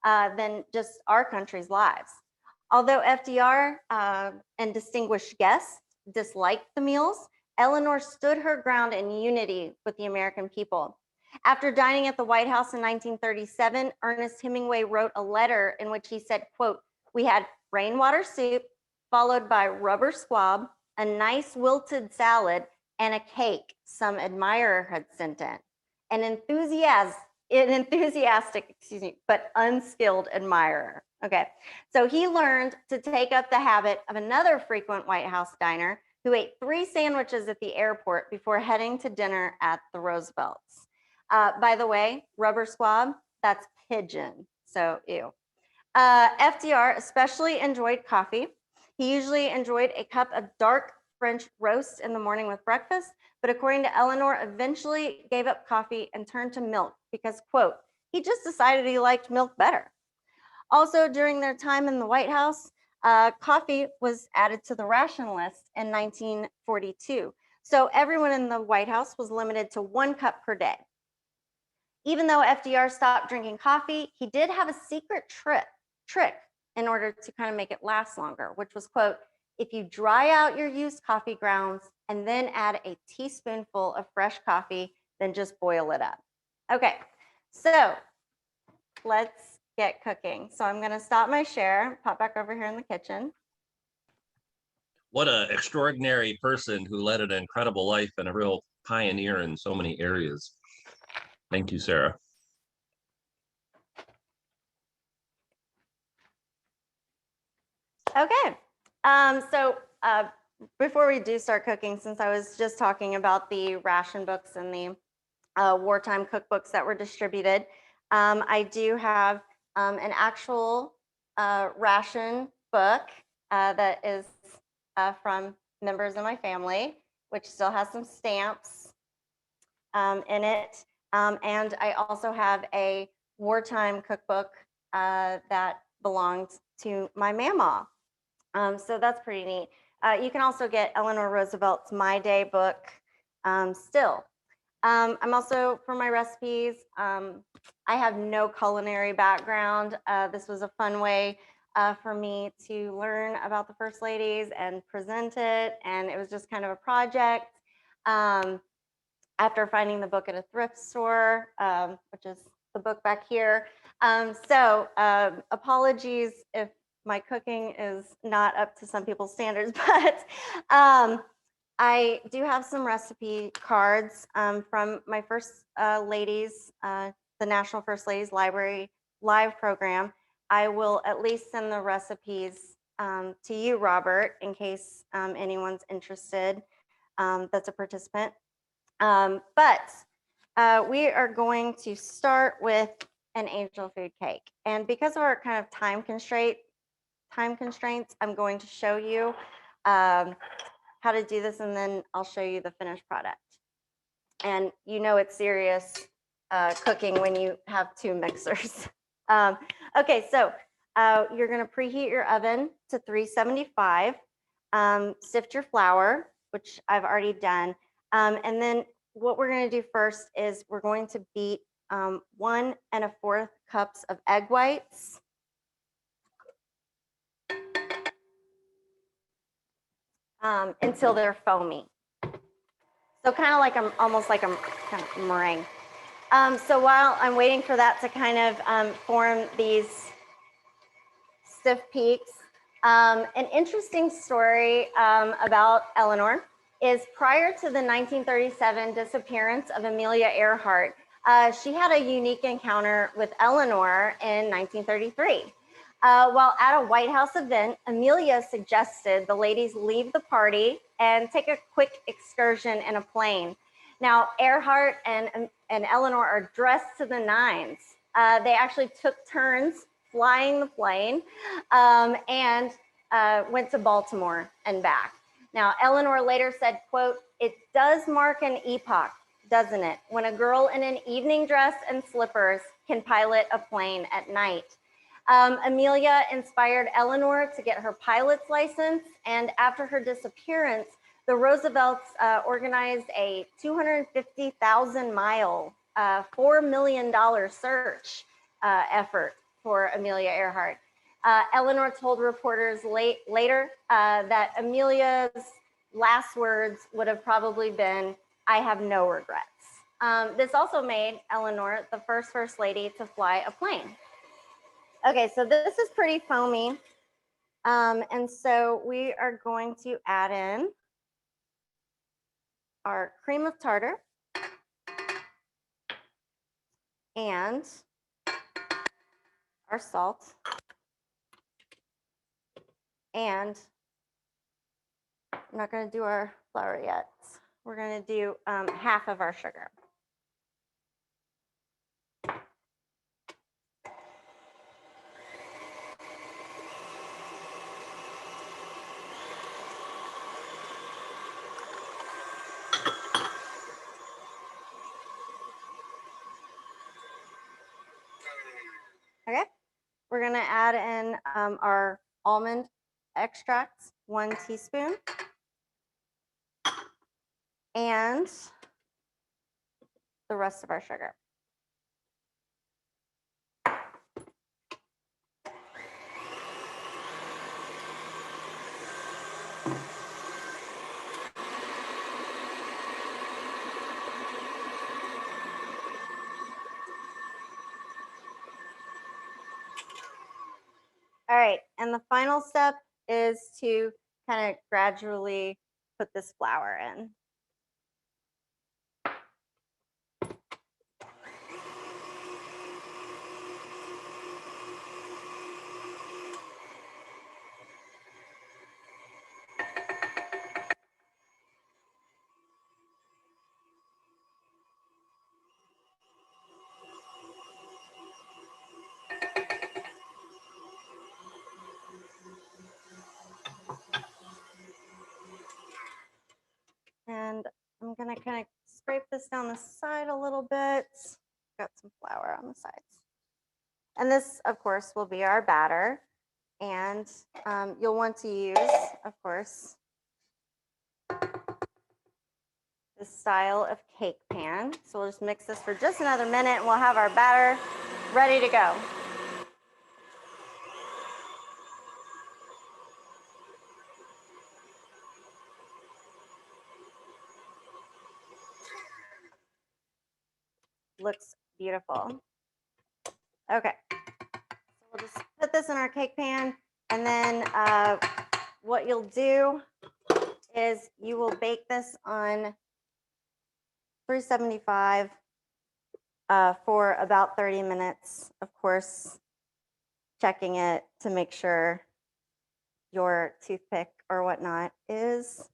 than just our country's lives. Although FDR and distinguished guests disliked the meals, Eleanor stood her ground in unity with the American people. After dining at the White House in 1937, Ernest Hemingway wrote a letter in which he said, quote, "We had rainwater soup, followed by rubber squab, a nice wilted salad, and a cake some admirer had sent in. An enthusiastic, but unskilled admirer." Okay, so he learned to take up the habit of another frequent White House diner who ate 3 sandwiches at the airport before heading to dinner at the Roosevelts. By the way, rubber squab, that's pigeon, so ew. FDR especially enjoyed coffee. He usually enjoyed a cup of dark French roast in the morning with breakfast, but according to Eleanor, eventually gave up coffee and turned to milk because, quote, he just decided he liked milk better. Also, during their time in the White House, coffee was added to the ration list in 1942. So everyone in the White House was limited to 1 cup per day. Even though FDR stopped drinking coffee, he did have a secret trick in order to kind of make it last longer, which was, quote, if you dry out your used coffee grounds and then add a teaspoonful of fresh coffee, then just boil it up. Okay, so let's get cooking. So I'm gonna stop my share, pop back over here in the kitchen. What an extraordinary person who led an incredible life and a real pioneer in so many areas. Thank you, Sarah. Okay, so before we do start cooking, since I was just talking about the ration books and the wartime cookbooks that were distributed, I do have an actual ration book that is from members of my family, which still has some stamps in it. And I also have a wartime cookbook that belonged to my mama. So that's pretty neat. You can also get Eleanor Roosevelt's My Day book still. I'm also, for my recipes, I have no culinary background. This was a fun way for me to learn about the First Ladies and present it. And it was just kind of a project. After finding the book at a thrift store, which is the book back here. So apologies if my cooking is not up to some people's standards, but I do have some recipe cards from my First Ladies, the National First Ladies Library Live program. I will at least send the recipes to you, Robert, in case anyone's interested that's a participant. But we are going to start with an angel food cake. And because of our kind of time constraints, I'm going to show you how to do this, and then I'll show you the finished product. And you know it's serious cooking when you have two mixers. Okay, so you're going to preheat your oven to 375. Sift your flour, which I've already done. And then what we're going to do first is we're going to beat 1 1/4 cups of egg whites. Until they're foamy. So kind of like almost like a kind of meringue. So while I'm waiting for that to kind of form these stiff peaks, an interesting story about Eleanor is prior to the 1937 disappearance of Amelia Earhart, she had a unique encounter with Eleanor in 1933. While at a White House event, Amelia suggested the ladies leave the party and take a quick excursion in a plane. Now, Earhart and Eleanor are dressed to the nines. They actually took turns flying the plane and went to Baltimore and back. Now, Eleanor later said, quote, "It does mark an epoch, doesn't it, when a girl in an evening dress and slippers can pilot a plane at night." Amelia inspired Eleanor to get her pilot's license, and after her disappearance, the Roosevelts organized a 250,000-mile, $4 million search effort for Amelia Earhart. Eleanor told reporters later that Amelia's last words would have probably been, "I have no regrets." This also made Eleanor the first lady to fly a plane. Okay, so this is pretty foamy. And so we are going to add in our cream of tartar and our salt. And I'm not going to do our flour yet. We're going to do half of our sugar. Okay, we're going to add in our almond extracts, 1 teaspoon, and the rest of our sugar. All right, and the final step is to kind of gradually put this flour in. And I'm gonna kind of scrape this down the side a little bit. Got some flour on the sides. And this, of course, will be our batter. And you'll want to use, of course, this style of cake pan. So we'll just mix this for just another minute and we'll have our batter ready to go. Looks beautiful. Okay, so we'll just put this in our cake pan, and then what you'll do is you will bake this on 375 for about 30 minutes, of course, checking it to make sure your toothpick or whatnot is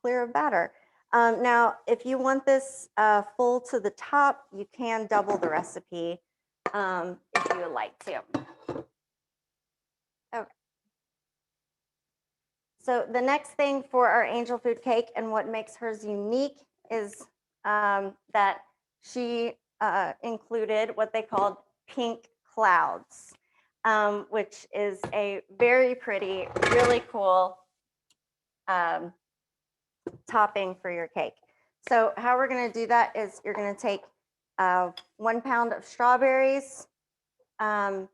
clear of batter. Now, if you want this full to the top, you can double the recipe if you would like to. Okay. So the next thing for our angel food cake and what makes hers unique is that she included what they called pink clouds, which is a very pretty, really cool topping for your cake. So how we're going to do that is you're going to take 1 pound of strawberries, half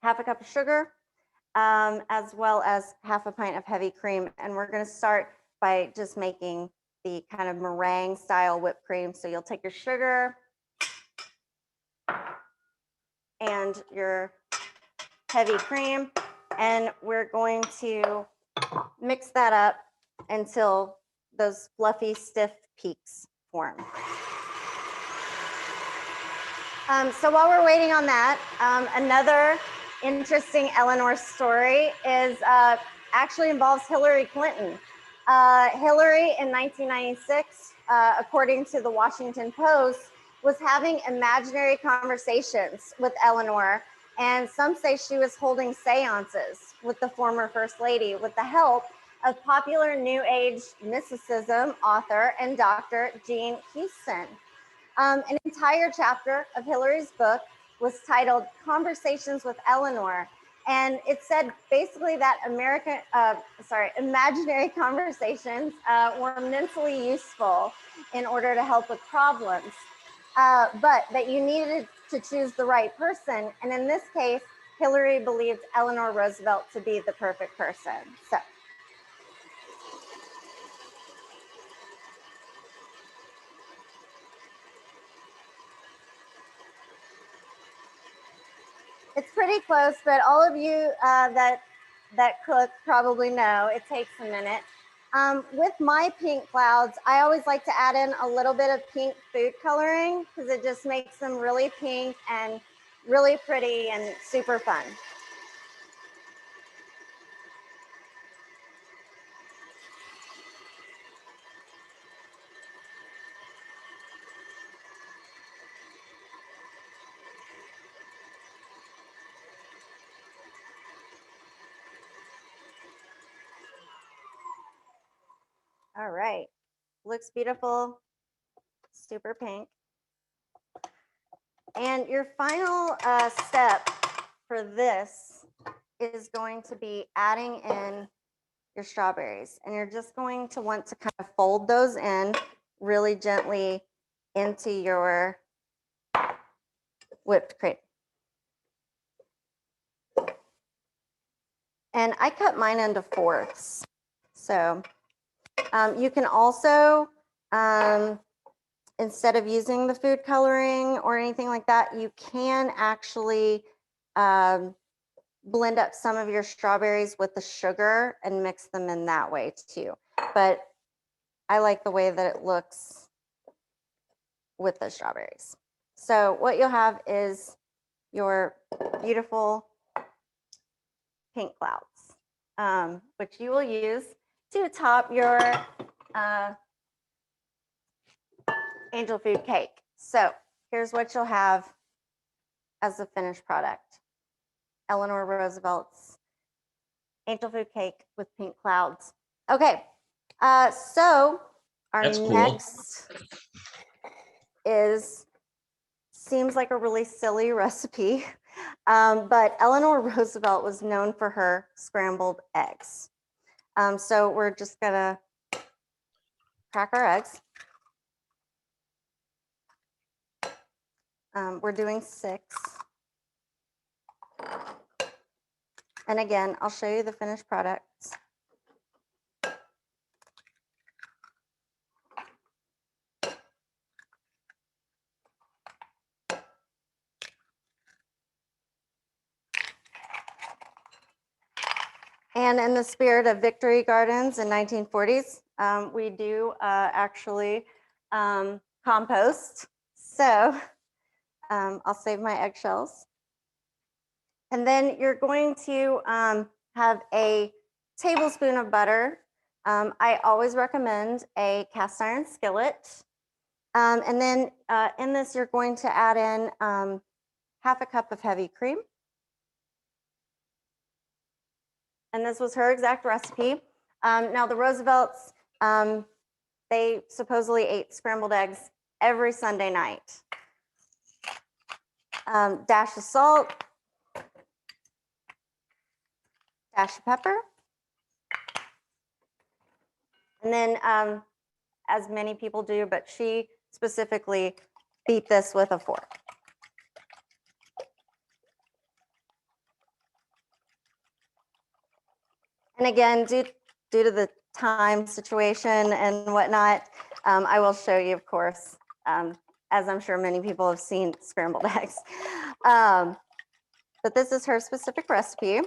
a cup of sugar, as well as half a pint of heavy cream. And we're going to start by just making the kind of meringue style whipped cream. So you'll take your sugar and your heavy cream, and we're going to mix that up until those fluffy, stiff peaks form. So while we're waiting on that, another interesting Eleanor story is actually involves Hillary Clinton. Hillary in 1996, according to the Washington Post, was having imaginary conversations with Eleanor, and some say she was holding seances with the former First Lady with the help of popular New Age mysticism author and Dr. Jean Houston. An entire chapter of Hillary's book was titled Conversations with Eleanor, and it said basically that imaginary conversations were mentally useful in order to help with problems, but that you needed to choose the right person. And in this case, Hillary believed Eleanor Roosevelt to be the perfect person. So. It's pretty close, but all of you that cook probably know it takes a minute. With my pink clouds, I always like to add in a little bit of pink food coloring because it just makes them really pink and really pretty and super fun. All right, looks beautiful, super pink. And your final step for this is going to be adding in your strawberries. And you're just going to want to kind of fold those in really gently into your whipped cream. And I cut mine into fourths. So you can also, instead of using the food coloring or anything like that, you can actually blend up some of your strawberries with the sugar and mix them in that way too. But I like the way that it looks with the strawberries. So what you'll have is your beautiful pink clouds, which you will use to top your angel food cake. So here's what you'll have as the finished product. Eleanor Roosevelt's angel food cake with pink clouds. Okay, so our That's cool. next seems like a really silly recipe, but Eleanor Roosevelt was known for her scrambled eggs. So we're just gonna crack our eggs. We're doing 6. And again, I'll show you the finished products. And in the spirit of Victory Gardens in 1940s, we do actually compost. So I'll save my eggshells. And then you're going to have a tablespoon of butter. I always recommend a cast iron skillet. And then in this, you're going to add in half a cup of heavy cream. And this was her exact recipe. Now the Roosevelts, they supposedly ate scrambled eggs every Sunday night. Dash of salt, dash of pepper. And then, as many people do, but she specifically beat this with a fork. And again, due to the time situation and whatnot, I will show you, of course, as I'm sure many people have seen scrambled eggs. But this is her specific recipe.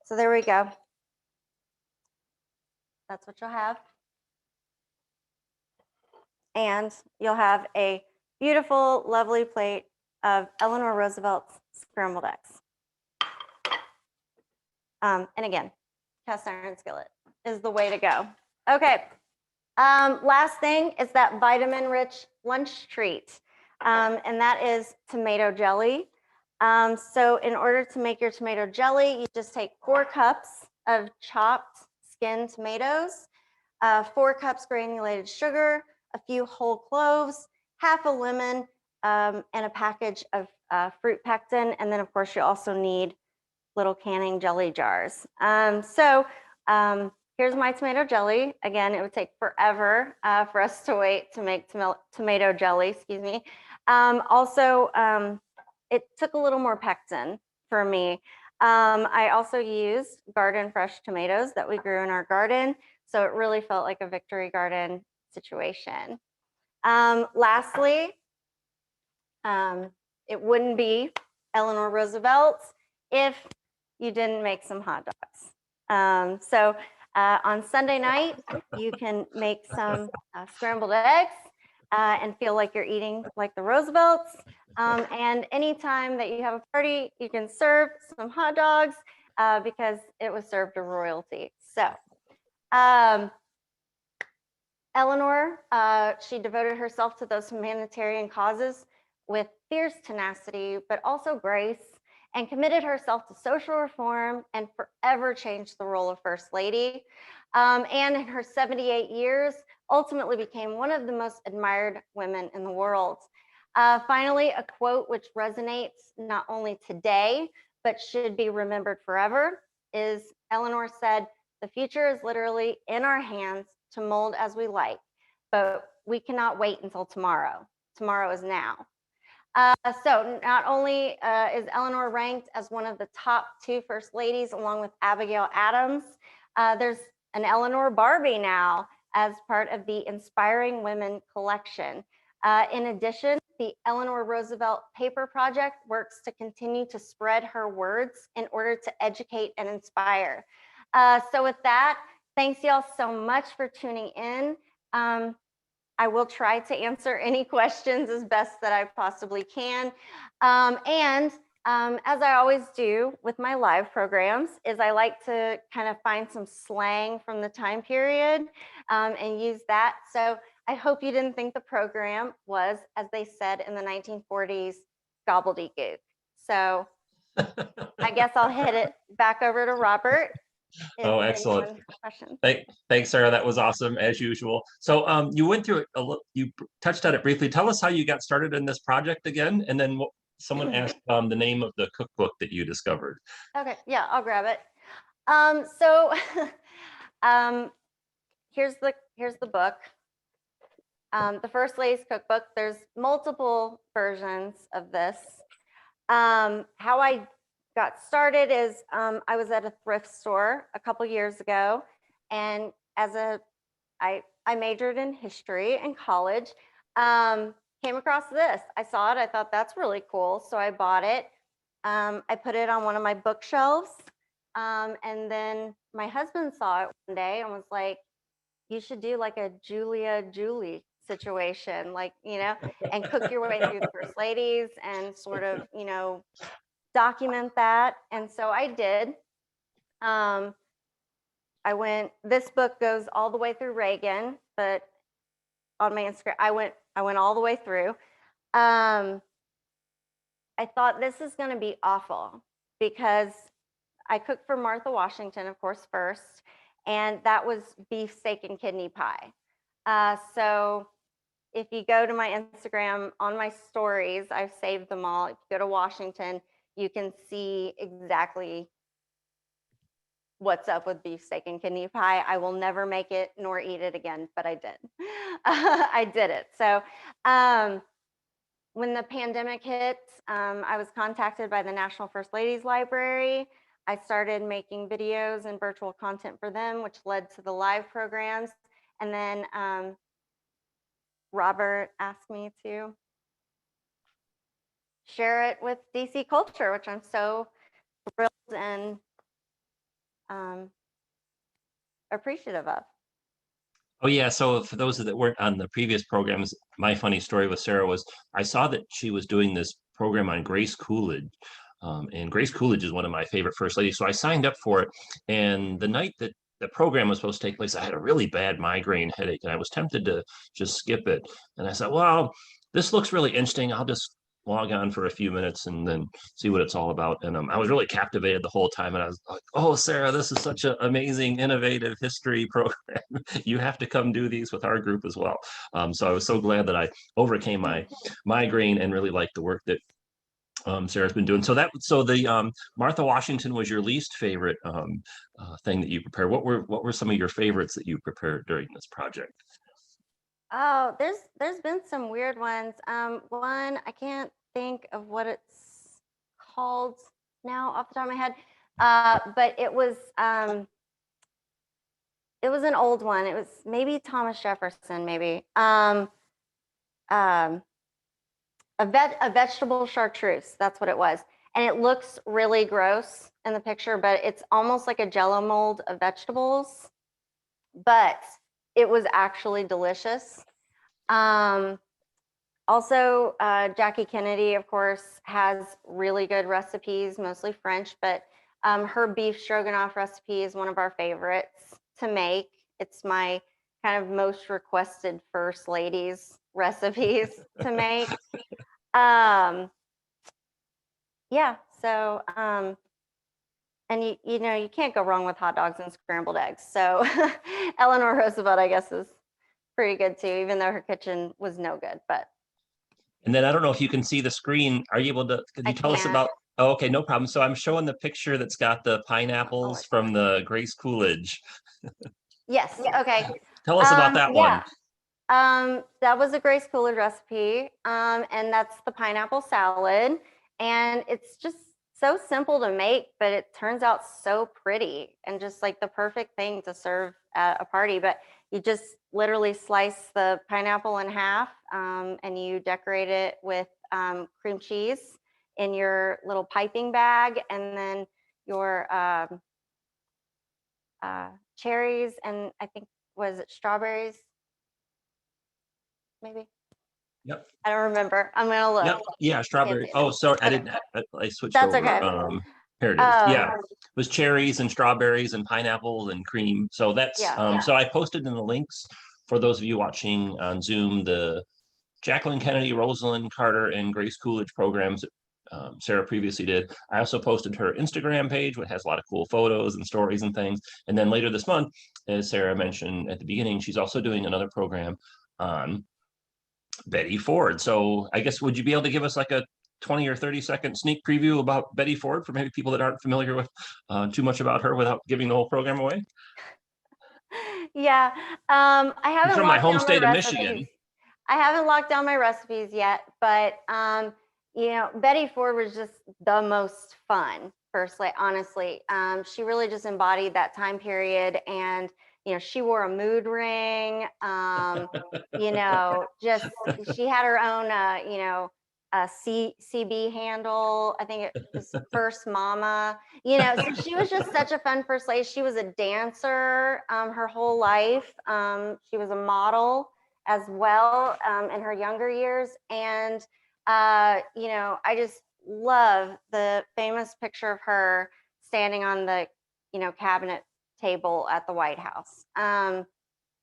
So there we go. That's what you'll have. And you'll have a beautiful, lovely plate of Eleanor Roosevelt's scrambled eggs. And again, cast iron skillet is the way to go. Okay. Last thing is that vitamin-rich lunch treat, and that is tomato jelly. So in order to make your tomato jelly, you just take 4 cups of chopped skinned tomatoes, 4 cups granulated sugar, a few whole cloves, half a lemon, and a package of fruit pectin. And then of course you also need little canning jelly jars. Here's my tomato jelly. Again, it would take forever for us to wait to make tomato jelly, excuse me. It took a little more pectin for me. I also used garden fresh tomatoes that we grew in our garden. So it really felt like a victory garden situation. Lastly, it wouldn't be Eleanor Roosevelt if you didn't make some hot dogs. On Sunday night, you can make some scrambled eggs and feel like you're eating like the Roosevelts. And anytime that you have a party, you can serve some hot dogs because it was served to royalty. So Eleanor, she devoted herself to those humanitarian causes with fierce tenacity, but also grace, and committed herself to social reform and forever changed the role of First Lady. And in her 78 years, ultimately became one of the most admired women in the world. Finally, a quote which resonates not only today, but should be remembered forever is Eleanor said, "The future is literally in our hands to mold as we like, but we cannot wait until tomorrow. Tomorrow is now." So not only is Eleanor ranked as one of the top 2 first ladies along with Abigail Adams, there's an Eleanor Barbie now as part of the Inspiring Women collection. In addition, the Eleanor Roosevelt Paper Project works to continue to spread her words in order to educate and inspire. So with that, thanks y'all so much for tuning in. I will try to answer any questions as best that I possibly can. As I always do with my live programs, is I like to kind of find some slang from the time period and use that. So I hope you didn't think the program was, as they said in the 1940s, gobbledygook. So I guess I'll hit it back over to Robert. Oh, excellent. Thanks, Sarah. That was awesome as usual. So you went through it, you touched on it briefly. Tell us how you got started in this project again, and then someone asked the name of the cookbook that you discovered. Okay, yeah, I'll grab it. Here's the book. The First Lady's Cookbook. There's multiple versions of this. How I got started is I was at a thrift store a couple years ago, and I majored in history in college. Came across this. I saw it. I thought that's really cool, so I bought it. I put it on one of my bookshelves, and then my husband saw it one day and was like, "You should do like a Julie situation, like, and cook your way through the first ladies and sort of, document that." And so I did. Um, this book goes all the way through Reagan, but on my Instagram, I went all the way through. I thought this is going to be awful because I cooked for Martha Washington, of course, first, and that was beef, steak, and kidney pie. So if you go to my Instagram, on my stories, I've saved them all. If you go to Washington, you can see exactly what's up with beef, steak, and kidney pie. I will never make it nor eat it again, but I did. I did it. So when the pandemic hit, I was contacted by the National First Ladies Library. I started making videos and virtual content for them, which led to the live programs. And then Robert asked me to share it with DC Culture, which I'm so thrilled and appreciative of. Oh yeah, so for those that weren't on the previous programs, my funny story with Sarah was I saw that she was doing this program on Grace Coolidge. And Grace Coolidge is one of my favorite first ladies. So I signed up for it. And the night that the program was supposed to take place, I had a really bad migraine headache and I was tempted to just skip it. And I said, well, this looks really interesting. I'll just log on for a few minutes and then see what it's all about. And I was really captivated the whole time. And I was like, oh, Sarah, this is such an amazing, innovative history program. You have to come do these with our group as well. So I was so glad that I overcame my migraine and really liked the work that Sarah's been doing. So the Martha Washington was your least favorite thing that you prepared. What were some of your favorites that you prepared during this project? Oh, there's been some weird ones. One, I can't think of what it's called now off the top of my head, but it was an old one. It was maybe Thomas Jefferson, maybe. A vegetable chartreuse. That's what it was, and it looks really gross in the picture, but it's almost like a Jello mold of vegetables, but it was actually delicious. Also, Jackie Kennedy, of course, has really good recipes, mostly French, but her beef stroganoff recipe is one of our favorites to make. It's my kind of most requested first ladies recipes to make. Yeah, so and you know, you can't go wrong with hot dogs and scrambled eggs. So Eleanor Roosevelt, I guess, is pretty good too, even though her kitchen was no good. But And then I don't know if you can see the screen. Are you able to, could you tell us about, oh, okay, no problem. So I'm showing the picture that's got the pineapples from the Grace Coolidge. Yes, okay. Tell us about that one. That was a Grace Coolidge recipe, and that's the pineapple salad. And it's just so simple to make, but it turns out so pretty and just like the perfect thing to serve at a party. But you just literally slice the pineapple in half, and you decorate it with cream cheese in your little piping bag, and then your cherries, and I think, was it strawberries? Maybe. Yep. I don't remember. I'm gonna look. Yep. Yeah, strawberry. Oh, sorry, I didn't. I switched That's over. okay. Here it is. Yeah, it was cherries and strawberries and pineapples and cream. So that's so I posted in the links for those of you watching on Zoom the Jacqueline Kennedy, Rosalind Carter, and Grace Coolidge programs that Sarah previously did. I also posted her Instagram page, which has a lot of cool photos and stories and things. And then later this month, as Sarah mentioned at the beginning, she's also doing another program on Betty Ford. So I guess, would you be able to give us like a 20 or 30-second sneak preview about Betty Ford for maybe people that aren't familiar with too much about her without giving the whole program away? Yeah, I haven't from my locked home down state my of recipes. Michigan. I haven't locked down my recipes yet, but you know, Betty Ford was just the most fun. Firstly, honestly, she really just embodied that time period, and you know, she wore a mood ring. You know, just she had her own, you know, CB handle. I think it was First Mama. You know, so she was just such a fun first lady. She was a dancer her whole life. She was a model as well in her younger years. And, you know, I just love the famous picture of her standing on the cabinet table at the White House.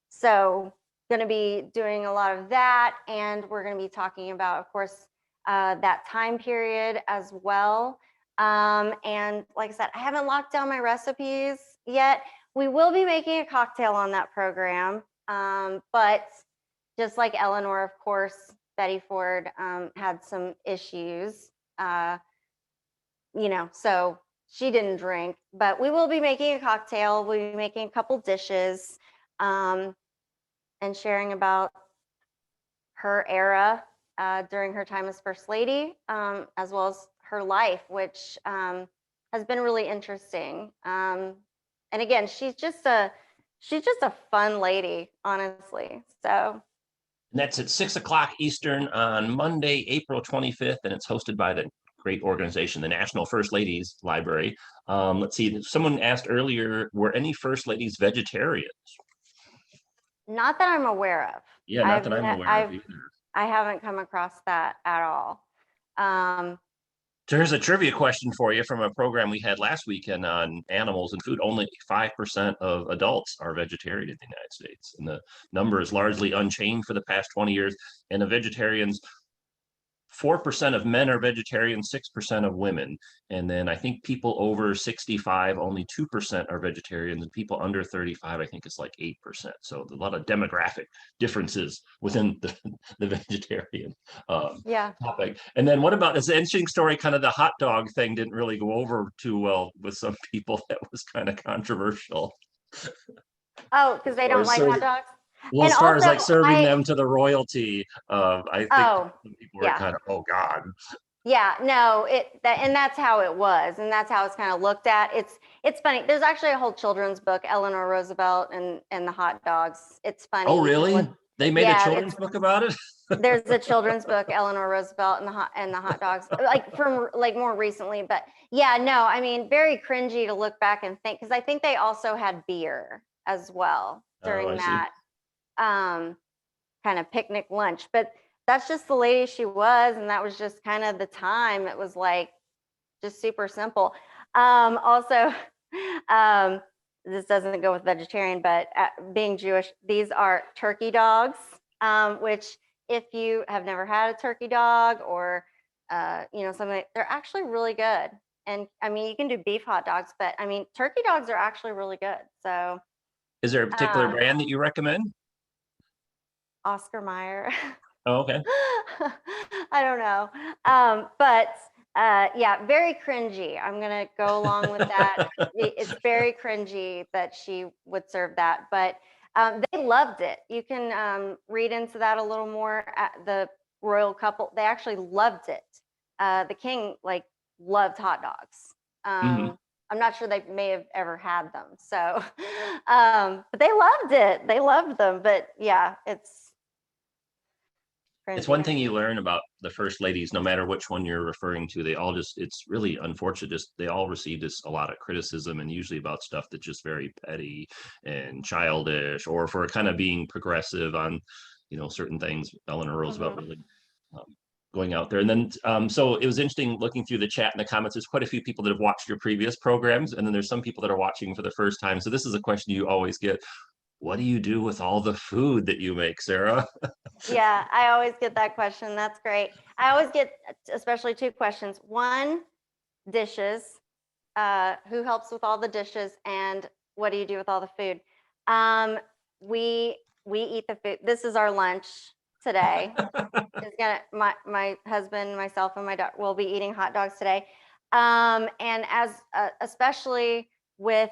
So going to be doing a lot of that, and we're going to be talking about, of course, that time period as well. And like I said, I haven't locked down my recipes yet. We will be making a cocktail on that program, but just like Eleanor, of course, Betty Ford had some issues, so she didn't drink, but we will be making a cocktail. We'll be making a couple dishes and sharing about her era during her time as First Lady, as well as her life, which has been really interesting. And again, she's just a fun lady, honestly. So. And that's at 6 o'clock Eastern on Monday, April 25th, and it's hosted by the great organization, the National First Ladies Library. Let's see, someone asked earlier, were any First Ladies vegetarians? Not that I'm aware of. Yeah, not that I'm aware of either. I haven't come across that at all. So here's a trivia question for you from a program we had last weekend on animals and food. Only 5% of adults are vegetarian in the United States, and the number is largely unchanged for the past 20 years. And the vegetarians, 4% of men are vegetarian, 6% of women. And then I think people over 65, only 2% are vegetarians, and people under 35, I think it's like 8%. So a lot of demographic differences within the vegetarian topic. And then what about this interesting story, kind of the hot dog thing didn't really go over too well with some people. That was kind of controversial. Oh, because they don't like hot dogs? Well, as far as like serving them to the royalty, I think some people were kind of, oh God. Yeah, no, and that's how it was, and that's how it's kind of looked at. It's funny. There's actually a whole children's book, Eleanor Roosevelt and the hot dogs. It's funny. Oh, really? They made a children's book about it? There's a children's book, Eleanor Roosevelt and the hot dogs, like from like more recently. But yeah, no, I mean, very cringy to look back and think, because I think they also had beer as well during that kind of picnic lunch. But that's just the lady she was, and that was just kind of the time. It was like just super simple. Also, this doesn't go with vegetarian, but being Jewish, these are turkey dogs, which if you have never had a turkey dog or something, they're actually really good. And I mean, you can do beef hot dogs, but I mean, turkey dogs are actually really good. So, is there a particular brand that you recommend? Oscar Mayer. Oh, okay. I don't know. But yeah, very cringy. I'm going to go along with that. It's very cringy that she would serve that, but they loved it. You can read into that a little more. The royal couple, they actually loved it. The king loved hot dogs. I'm not sure they may have ever had them. So, but they loved it. They loved them. But yeah, it's one thing you learn about the first ladies, no matter which one you're referring to, they all it's really unfortunate. They all received a lot of criticism, and usually about stuff that's just very petty and childish, or for kind of being progressive on, certain things. Eleanor Roosevelt really going out there. And then, so it was interesting looking through the chat and the comments. There's quite a few people that have watched your previous programs, and then there's some people that are watching for the first time. So this is a question you always get. What do you do with all the food that you make, Sarah? Yeah, I always get that question. That's great. I always get especially two questions. One, dishes. Who helps with all the dishes, and what do you do with all the food? We eat the food. This is our lunch today. My husband, myself, and my dog will be eating hot dogs today. And as especially with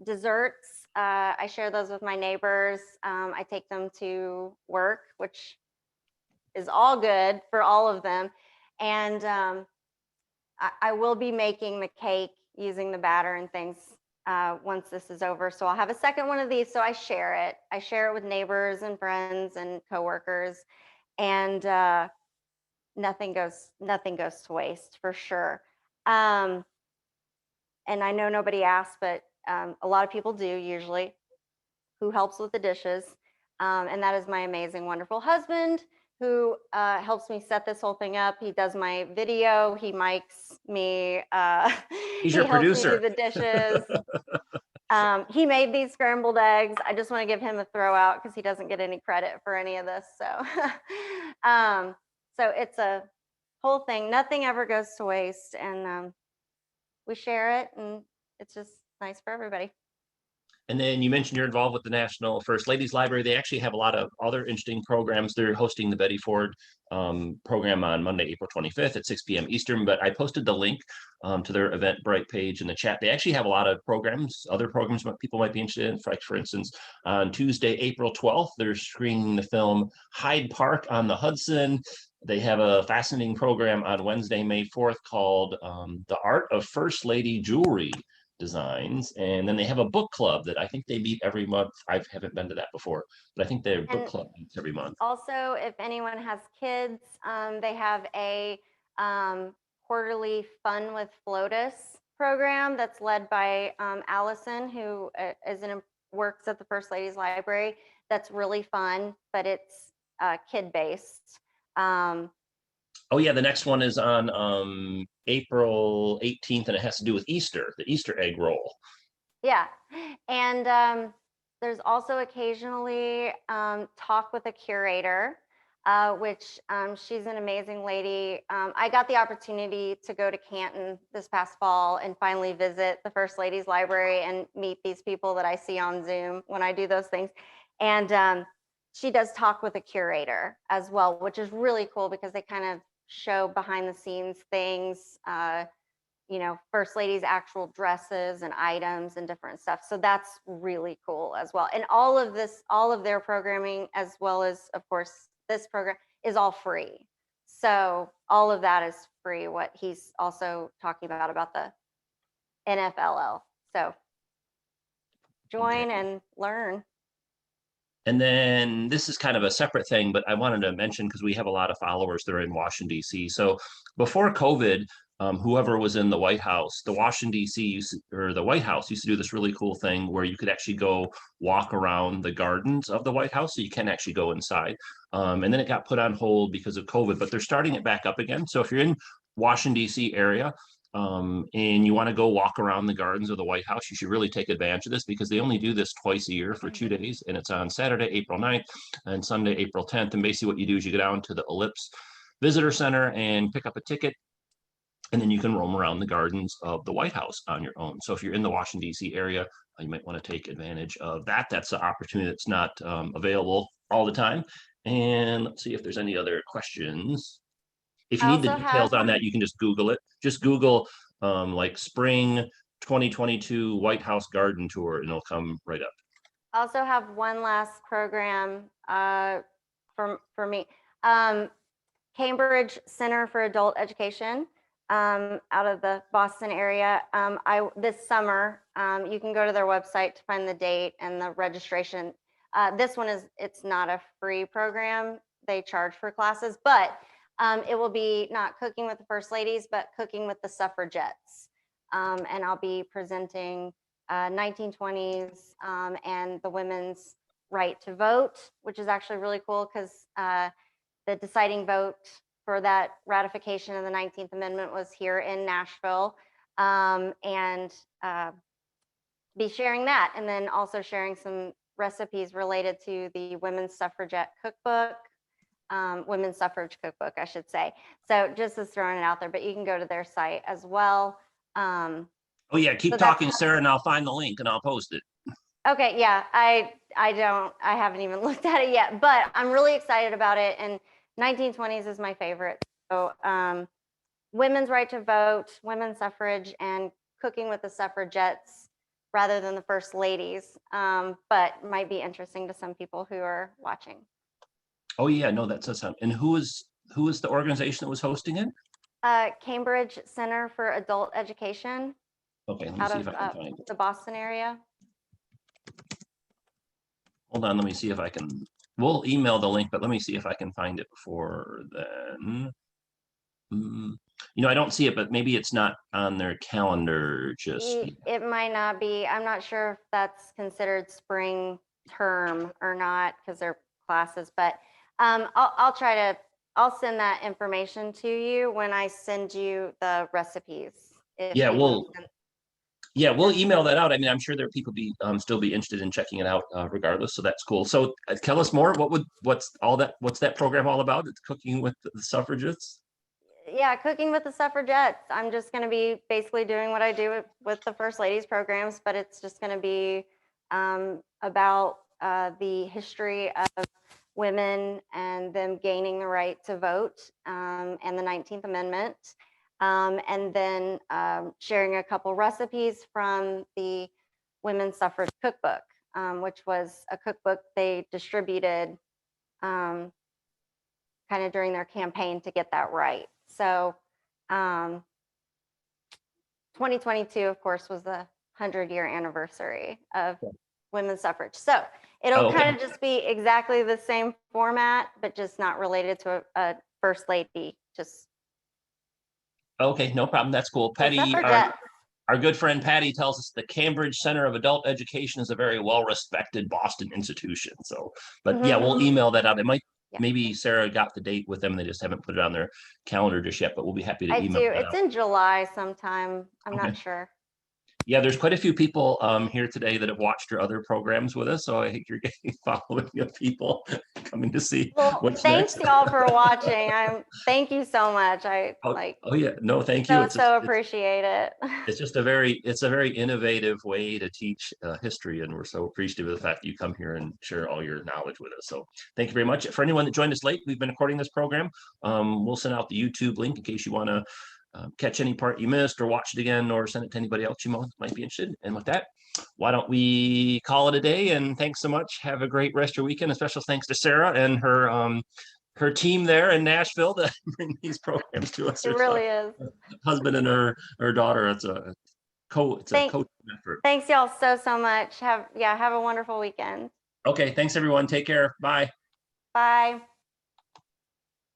desserts, I share those with my neighbors. I take them to work, which is all good for all of them. And I will be making the cake using the batter and things once this is over. So I'll have a second one of these. So I share it. I share it with neighbors and friends and coworkers, and nothing goes to waste for sure. And I know nobody asked, but a lot of people do usually. Who helps with the dishes? And that is my amazing, wonderful husband, who helps me set this whole thing up. He does my video, he mics me, He's he your helps me do producer. the dishes. He made these scrambled eggs. I just want to give him a throw out because he doesn't get any credit for any of this. So, so it's a whole thing. Nothing ever goes to waste, and we share it, and it's just nice for everybody. And then you mentioned you're involved with the National First Ladies Library. They actually have a lot of other interesting programs. They're hosting the Betty Ford program on Monday, April 25th at 6 p.m. Eastern, but I posted the link to their Eventbrite page in the chat. They actually have a lot of programs, other programs people might be interested in. For instance, on Tuesday, April 12th, they're screening the film Hyde Park on the Hudson. They have a fascinating program on Wednesday, May 4th called The Art of First Lady Jewelry Designs, and then they have a book club that I think they meet every month. I haven't been to that before, but I think their book club meets every month. Also, if anyone has kids, they have a quarterly Fun with Flotus program that's led by Allison, who works at the First Ladies Library. That's really fun, but it's kid-based. Oh yeah, the next one is on April 18th, and it has to do with Easter, the Easter egg roll. Yeah, and there's also occasionally talk with a curator, which she's an amazing lady. I got the opportunity to go to Canton this past fall and finally visit the First Ladies Library and meet these people that I see on Zoom when I do those things. And she does talk with a curator as well, which is really cool because they kind of show behind the scenes things, you know, First Lady's actual dresses and items and different stuff. So that's really cool as well. And all of their programming, as well as, of course, this program, is all free. So all of that is free, what he's also talking about the NFLL. So join and learn. And then this is kind of a separate thing, but I wanted to mention because we have a lot of followers that are in Washington, D.C. So before COVID, whoever was in the White House, the Washington, D.C. or the White House used to do this really cool thing where you could actually go walk around the gardens of the White House. So you can actually go inside. And then it got put on hold because of COVID, but they're starting it back up again. So if you're in Washington, D.C. area, and you want to go walk around the gardens of the White House, you should really take advantage of this because they only do this twice a year for 2 days, and it's on Saturday, April 9th and Sunday, April 10th. And basically what you do is you go down to the Ellipse Visitor Center and pick up a ticket, and then you can roam around the gardens of the White House on your own. So if you're in the Washington, D.C. area, you might want to take advantage of that. That's an opportunity that's not available all the time. And let's see if there's any other questions. If you need the details on that, you can just Google it. Just Google like spring 2022 White House garden tour, and it'll come right up. I also have one last program for me. Cambridge Center for Adult Education out of the Boston area. This summer, you can go to their website to find the date and the registration. This one it's not a free program. They charge for classes, but it will be not cooking with the First Ladies, but cooking with the Suffragettes. And I'll be presenting 1920s and the women's right to vote, which is actually really cool because the deciding vote for that ratification of the 19th Amendment was here in Nashville. And be sharing that, and then also sharing some recipes related to the Women's Suffragette Cookbook, Women's Suffrage Cookbook, I should say. So just as throwing it out there, but you can go to their site as well. Oh yeah, keep talking, Sarah, and I'll find the link and I'll post it. Okay, yeah, I haven't even looked at it yet, but I'm really excited about it. And 1920s is my favorite. So women's right to vote, women's suffrage, and cooking with the suffragettes rather than the First Ladies, but might be interesting to some people who are watching. Oh yeah, no, that does sound. And who is the organization that was hosting it? Cambridge Center for Adult Education. Okay, let me see if I can find it. The Boston area. Hold on, let me see if I can. We'll email the link, but let me see if I can find it before then. You know, I don't see it, but maybe it's not on their calendar just yet. It might not be. I'm not sure if that's considered spring term or not because they're classes, but I'll send that information to you when I send you the recipes. If Yeah, you want to we'll email that out. I mean, I'm sure there are people still be interested in checking it out regardless. So that's cool. So tell us more. What's that program all about? It's cooking with the suffragettes. Yeah, cooking with the suffragettes. I'm just going to be basically doing what I do with the First Ladies programs, but it's just going to be about the history of women and them gaining the right to vote and the 19th Amendment. And then sharing a couple recipes from the Women's Suffrage Cookbook, which was a cookbook they distributed kind of during their campaign to get that right. So 2022, of course, was the 100-year anniversary of women's suffrage. So it'll kind of just be exactly the same format, but just not related to a first lady. Just okay, no problem. That's cool. Patty, our good friend Patty tells us the Cambridge Center of Adult Education is a very well-respected Boston institution. So, but yeah, we'll email that out. It might. Maybe Sarah got the date with them. They just haven't put it on their calendar just yet, but we'll be happy to email it. It's in July sometime. I'm not sure. Yeah, there's quite a few people here today that have watched your other programs with us. So I think you're getting following of people coming to see what's thanks next. y'all for watching. Thank you so much. Oh yeah, no, thank you. So appreciate it. It's just a very innovative way to teach history, and we're so appreciative of the fact that you come here and share all your knowledge with us. So thank you very much. For anyone that joined us late, we've been recording this program. We'll send out the YouTube link in case you want to catch any part you missed or watch it again or send it to anybody else you might be interested. And with that, why don't we call it a day? And thanks so much. Have a great rest of your weekend. A special thanks to Sarah and her team there in Nashville to bring these programs to us. It really is. Husband and her daughter. It's a coaching effort. Thanks y'all so much. Have a wonderful weekend. Okay, thanks everyone. Take care. Bye. Bye.